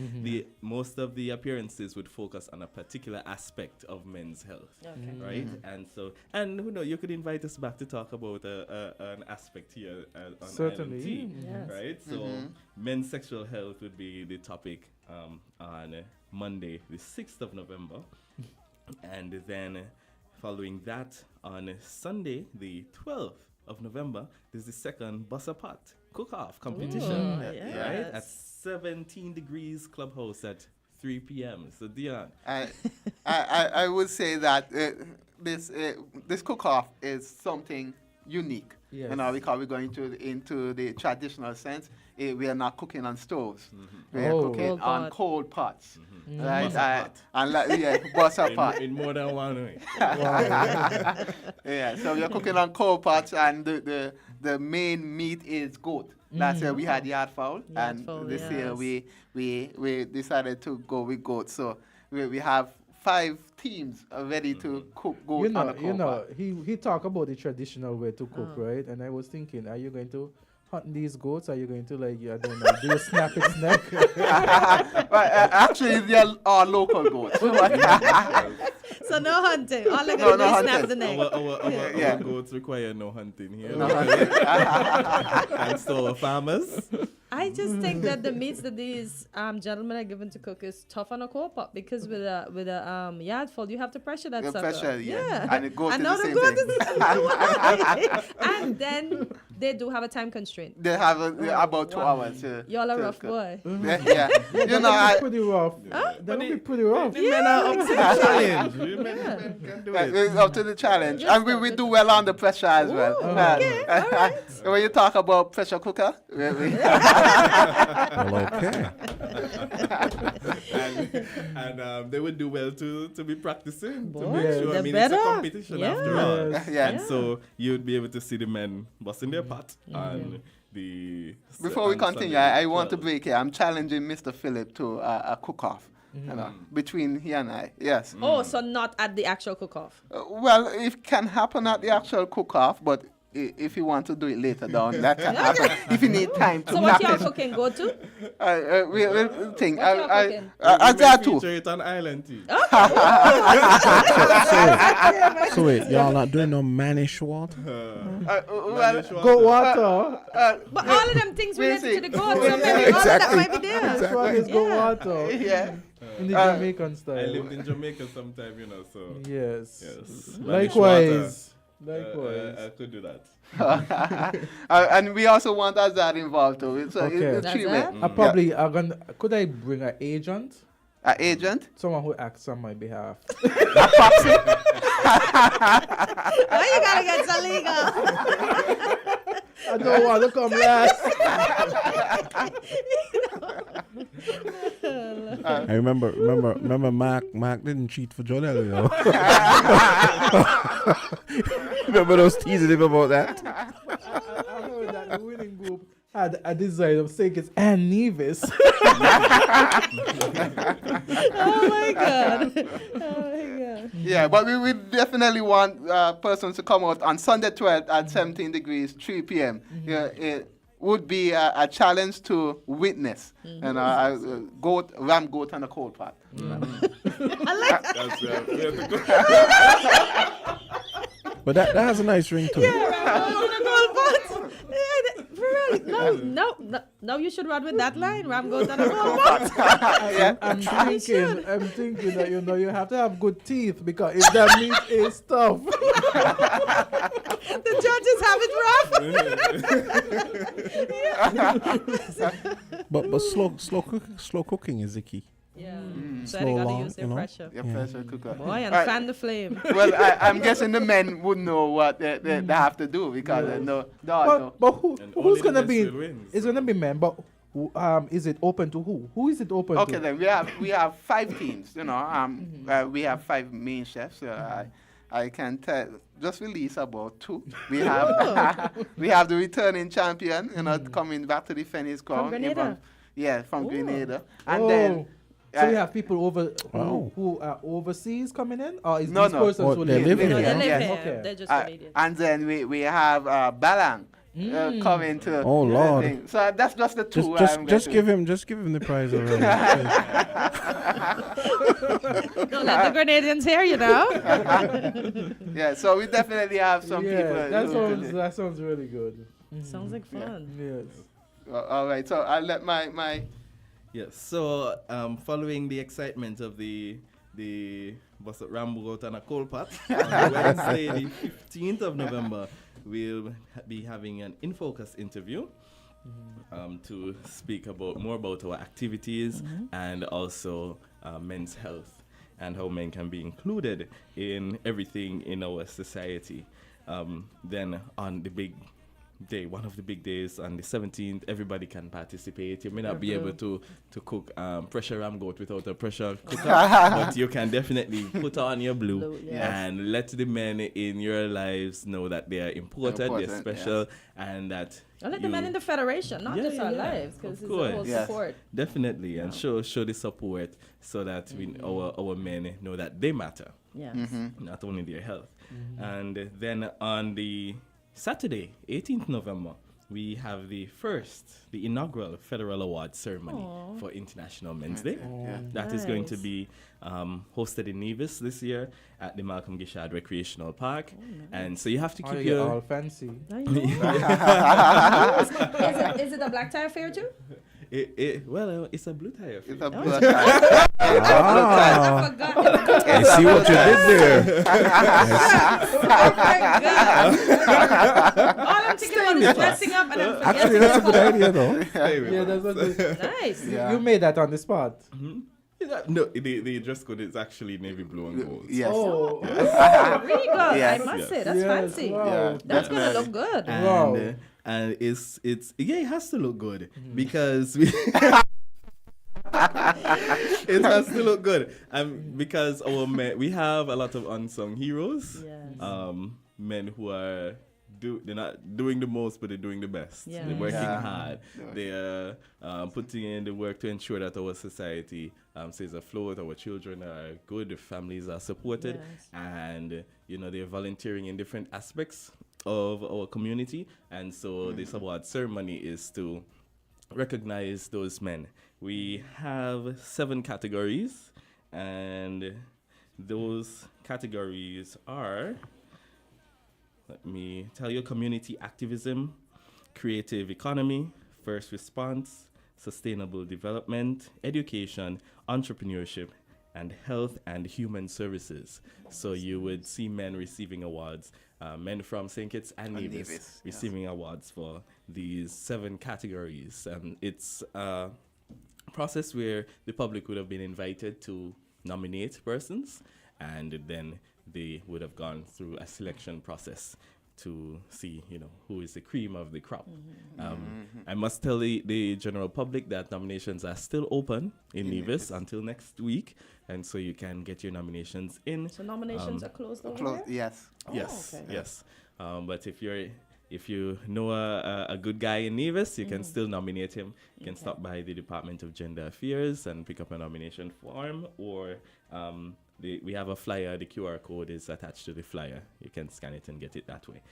Most of the appearances would focus on a particular aspect of men's health, right? And so, and you could invite us back to talk about an aspect here on certainly, right? So, men's sexual health would be the topic on Monday, the 6th of November, and then following that on Sunday, the 12th of November, there's the second Bussa Pot cook-off competition, right? At 17 Degrees Clubhouse at 3 p.m. So, Dion. I would say that this cook-off is something unique. Because we're going into the traditional sense. We are not cooking on stoves. We are cooking on cold pots. Right? Bussa pot. In more than one way. So we are cooking on cold pots, and the main meat is goat. Last year we had yard fowl, and this year we decided to go with goat. So we have 5 teams are ready to cook goat on a cold pot. He talked about the traditional way to cook, right? And I was thinking, are you going to hunt these goats? Are you going to do you snap its neck? Actually, they are local goats. So no hunting. All they're going to do is snap the neck. Our goats require no hunting here. Thanks to our farmers. I just think that the meats that these gentlemen are given to cook is tough on a coal pot, because with a yard full, you have to pressure that sucker. And it goes to the same thing. And then they do have a time constraint. They have about 2 hours. Y'all are rough boy. Pretty rough. That would be pretty rough. The men are up to the challenge. Men can do it. Up to the challenge. And we do well under pressure as well. When you talk about pressure cooker, and they would do well to be practicing to make sure. I mean, it's a competition after all. And so you'd be able to see the men busting their pot on the. Before we continue, I want to break here. I'm challenging Mr. Philip to a cook-off. Between he and I, yes. Oh, so not at the actual cook-off? Well, it can happen at the actual cook-off, but if you want to do it later down, that can happen. If you need time to. So what y'all cooking? Go to? We'll think. Azard too. Feature it on Island tea. So wait, y'all not doing no manish water? Goat water. But all of them things related to the goat, so maybe all of that might be there. This one is goat water. In the Jamaican style. I lived in Jamaica sometime, so. Yes. Likewise. I could do that. And we also want Azard involved too. It's could I bring an agent? An agent? Someone who acts on my behalf. Why you gotta get so legal? I don't want to come last. I remember Mark didn't cheat for Jonelle, Remember those teasing him about that? I heard that the winning group had a design of St. Kitts and Nevis. Oh my God. Yeah, but we definitely want persons to come out on Sunday 12th at 17 degrees, 3 p.m. It would be a challenge to witness. Ram goat and a cold pot. I like that. Because we have to go. But that has a nice ring to it. No, you should run with that line. Ram goes on a goal pot. I'm thinking that you have to have good teeth, because if that meat is tough, the judges have it rough. But slow cooking is the key. Yeah. So Slow they gotta long, use their you know? pressure. Yeah, pressure cooker. Boy, and Right. fan the flame. Well, I'm guessing the men would know what they have to do, because they know. but who's gonna be? It's gonna be men, but is it open to who? Who is it open to? Okay, then we have 5 teams. You know, we have 5 main chefs. I can tell. Just release about 2. We have we have the returning champion. You know, coming back to defend his crown. From Grenada. From Grenada, and then. So we have people who are overseas coming in, or is No, these no. persons who they live live here. They live Yes. here. Okay. They're just Canadians. And then we have Balang coming to. Oh, Lord. thing. So that's just the 2. Just give him the prize already. Don't let the Grenadians hear you now. Yeah, so we definitely have some people. That sounds really good. Sounds like fun. Yes. All right, so I'll let my Yes. So following the excitement of the Rambo out on a coal pot, on Wednesday, the 15th of November, we'll be having an In Focus interview to speak more about our activities and also men's health and how men can be included in everything in our society. Then on the big day, one of the big days on the 17th, everybody can participate. You may not be able to cook pressure ram goat without a pressure cooker, but you can definitely put on your blue and let the men in your lives know that they are important, they're special, and that And let the men in the federation, not just our lives, because it's the whole support. Definitely, and show the support so that our men know that they matter. Yes. Not only their health. And then on the Saturday, 18th November, we have the inaugural federal award ceremony for International Men's Day. That is going to be hosted in Nevis this year at the Malcolm Gishard Recreational Park. And so you have to keep your... all fancy. Is it a black tie affair too? It's a blue tie affair. It's a blue tie. I forgot. I see what you did there. All I'm thinking about is dressing up and I'm forgetting. Actually, that's a good idea, though. Nice. You made that on the spot. No, the dress code is actually navy blue and gold. Yes. Oh, really good. Yes. I must say, that's fancy. Wow. That's gonna look good. And it's it has to look good because it has to look good. Because our men, we have a lot of unsung heroes. Yes. Men who are they're not doing the most, but they're doing the best. Yeah. They're working hard. They're putting in the work to ensure that our society stays afloat. Our children are good. Their families are supported, and they're volunteering in different aspects of our community. And so this award ceremony is to recognize those men. We have 7 categories, and those categories are, let me tell you, community activism, creative economy, first response, sustainable development, education, entrepreneurship, and health and human services. So you would see men receiving awards, men from St. Kitts and Nevis receiving awards for these 7 categories. It's a process where the public would have been invited to nominate persons, and then they would have gone through a selection process to see, who is the cream of the crop. I must tell the general public that nominations are still open in Nevis until next week, and so you can get your nominations in. So nominations are closed over here? Yes. Yes. But if you know a good guy in Nevis, you can still nominate him. You can stop by the Department of Gender Affairs and pick up a nomination form, or we have a flyer. The QR code is attached to the flyer. You can scan it and get it that way.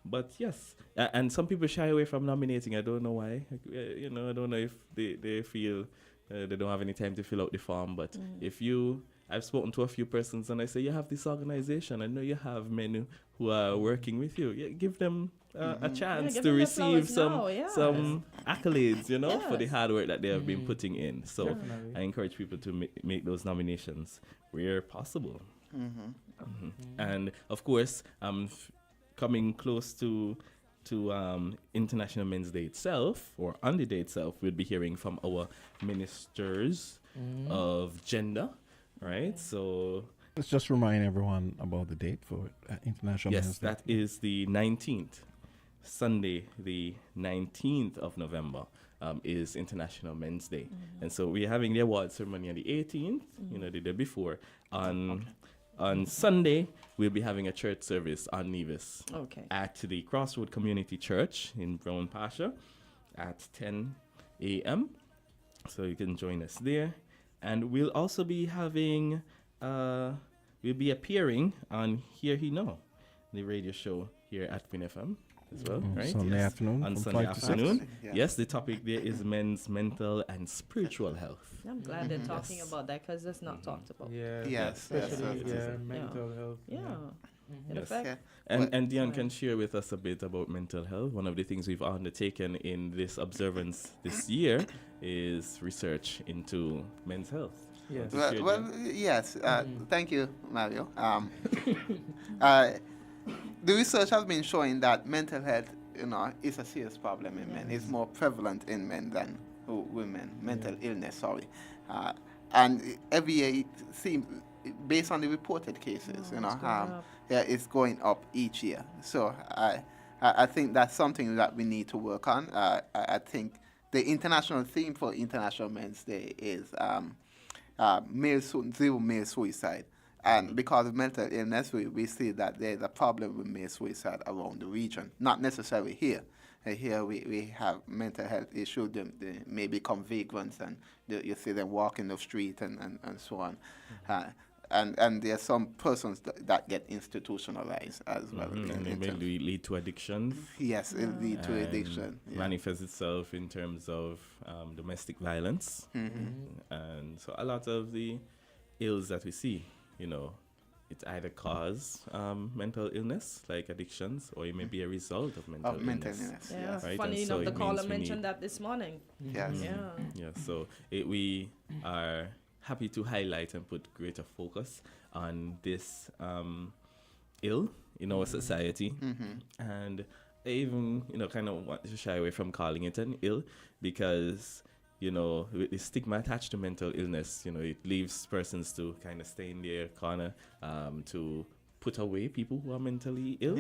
But yes, and some people shy away from nominating. I don't know why. I don't know if they feel they don't have any time to fill out the form. But if you I've spoken to a few persons and I say, you have this organization. I know you have men who are working with you. Yeah, give them a chance to receive some accolades, you know, for the hard work that they have been putting in. So Definitely. I encourage people to make those nominations where possible. And of course, coming close to International Men's Day itself, or on the day itself, we'll be hearing from our ministers of gender, right? So let's just remind everyone about the date for International Men's Day. Yes, that is the 19th. Sunday, the 19th of November, is International Men's Day. And so we're having the award ceremony on the 18th, you know, the day before. On Sunday, we'll be having a church service on Nevis at the Crossroad Community Church in Brown Pasture at 10 a.m. So you can join us there. And we'll also be having, we'll be appearing on Hear He Know, the radio show here at WINN as well, right? Sunday afternoon. On from Sunday 5 to 6. afternoon. Yes, the topic there is men's mental and spiritual health. I'm glad they're talking about that because it's not talked about. Especially mental health. In Yes. effect. And Dion can share with us a bit about mental health. One of the things we've undertaken in this observance this year is research into men's health. Yes. Yes. Thank you, Mario. The research has been showing that mental health, you know, is a serious problem in men. It's more prevalent in men than women. Mental illness, sorry. And every year it seems, based on the reported cases, it's going up each year. So I think that's something that we need to work on. I think the international theme for International Men's Day is zero male suicide. And because of mental illness, we see that there's a problem with male suicide around the region. Not necessarily here. Here we have mental health issues. They may become vagrants, and you see them walking the street and so on. And there are some persons that get institutionalized as well. And it may lead to addictions. Yes, it lead to addiction. Manifests itself in terms of domestic violence. And so a lot of the ills that we see, you know, it either cause mental illness, like addictions, or it may be a result of mental illness. Right? Funny and so enough, the it caller means we mentioned need- that this morning. Yes. Yeah, so we are happy to highlight and put greater focus on this ill in our society. And I even, you know, kind of want to shy away from calling it an ill because, you know, with the stigma attached to mental illness, you know, it leaves persons to kind of stay in their corner, to put away people who are mentally ill.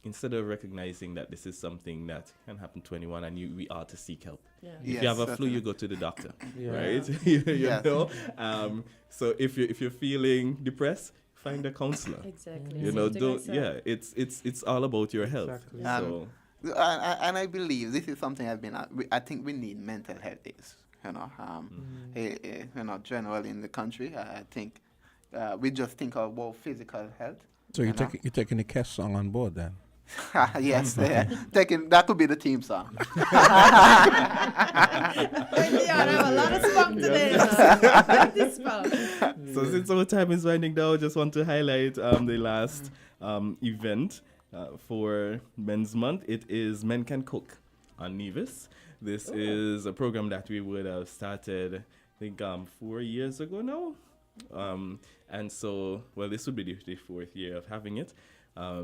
Instead of recognizing that this is something that can happen to anyone and we are to seek help. If you have a flu, you go to the doctor, right? you know? So if you're feeling depressed, find a counselor. Exactly. You know, it's all about your health. Exactly. So and I believe this is something I think we need mental health days. You know, generally in the country, I think we just think about physical health. So you're taking the Kes song on board then? Yes, that could be the team song. I have a lot of spunk today. So since our time is winding down, I just want to highlight the last event for Men's Month. It is Men Can Cook on Nevis. This is a program that we would have started, I think, 4 years ago now. And so, well, this would be the fourth year of having it.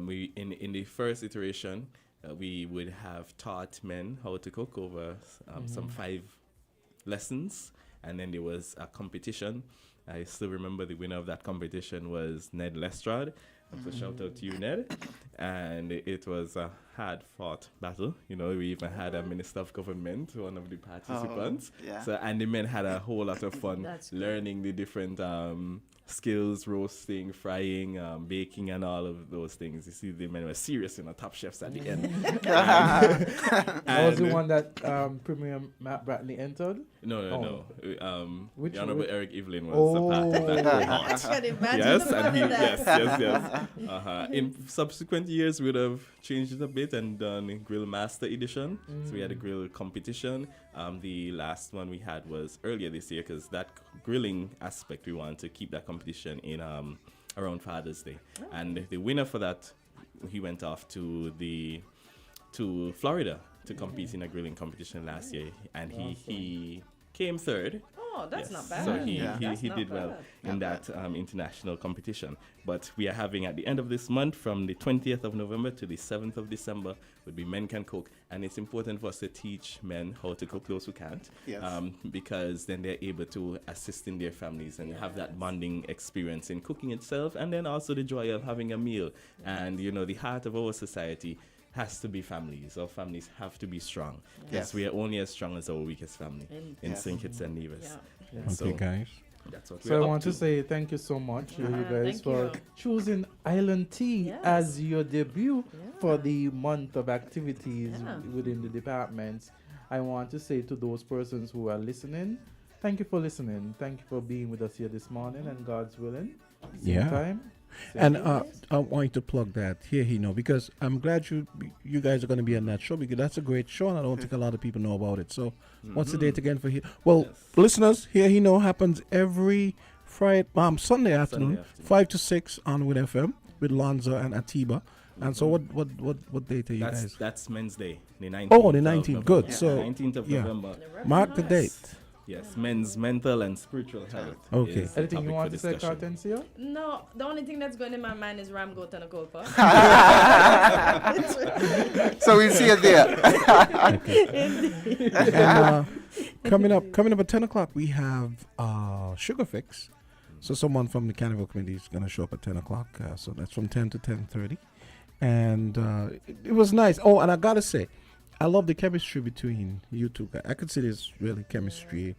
We in the first iteration, we would have taught men how to cook over some 5 lessons, and then there was a competition. I still remember the winner of that competition was Ned Lestrade. So shout out to you, Ned. And it was a hard-fought battle. You know, we even had a minister of government, one of the participants. So, and the men had a whole lot of fun learning the different skills, roasting, frying, baking, and all of those things. You see, the men were serious, you know, top chefs at the end. That was the one that Premier Matt Bradley entered? No. Which the Honorable one? Eric Evelyn was a part of that cohort. I can imagine Yes, the and fun of that. yes. In subsequent years, we would have changed it a bit. it and done Grill Master Edition. So we had a grill competition. The last one we had was earlier this year because that grilling aspect, we want to keep that competition in around Father's Day. And the winner for that, he went off to Florida to compete in a grilling competition last year, and he came third. Oh, that's not bad. So he did well in that international competition. But we are having at the end of this month, from the 20th of November to the 7th of December, would be Men Can Cook. And it's important for us to teach men how to cook, those who can't, because then they're able to assist in their families and have that bonding experience in cooking itself, and then also the joy of having a meal. And, you know, the heart of our society has to be families. Our families have to be strong. Yes, we are only as strong as our weakest family in St. Kitts and Nevis. Okay, guys. That's what I want to say thank you so much, you guys, for choosing Island Tea as your debut for the month of activities within the departments. I want to say to those persons who are listening, thank you for listening. Thank you for being with us here this morning, and God's willing, same time. And I want you to plug that here, because I'm glad you guys are going to be on that show, because that's a great show, and I don't think a lot of people know about it. So, what's the date again for here? Well, listeners, Here happens every Sunday afternoon, 5 to 6 on WIN FM with Lonzo and Atiba. And so, what date are you guys? That's Men's Day, the 19th. Oh, the 19th. Good. So, 19th of November. Mark the date. Yes, men's mental and spiritual health. Okay. Anything you want to say, Cartensia? No, the only thing that's going in my mind is Ram Goat and a Copa. So we'll see you there. And coming up at 10 o'clock, we have Sugar Fix. So someone from the Carnival Committee is going to show up at 10 o'clock. So that's from 10 to 10:30. And it was nice. Oh, and I got to say, I love the chemistry between you two guys. I could see there's really chemistry,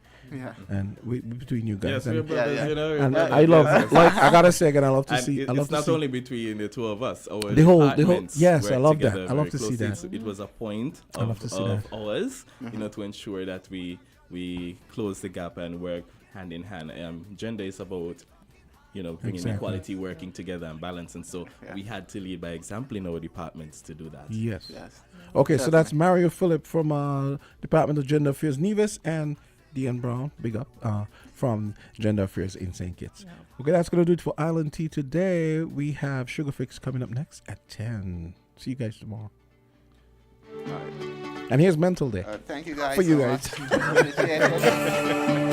and between you guys. Yes, we're brothers, you know. And I love, like I gotta say again, I love to see. It's not only between the two of us. Our the whole. Yes, I work love that. together I love very to see closely. that. It was a point of ours, to ensure that we close the gap and work hand in hand. Gender is about, bringing equality, working together and balance. And so we had to lead by example in our departments to do that. Yes. Okay, so that's Mario Phillip from Department of Gender Affairs Nevis, and Dean Brown, big up, from Gender Affairs in St. Kitts. Okay, that's going to do it for Island Tea today. We have Sugar Fix coming up next at 10. See you guys tomorrow. All right. And here's Mental Day. Thank you guys for you so guys. much. Appreciate it.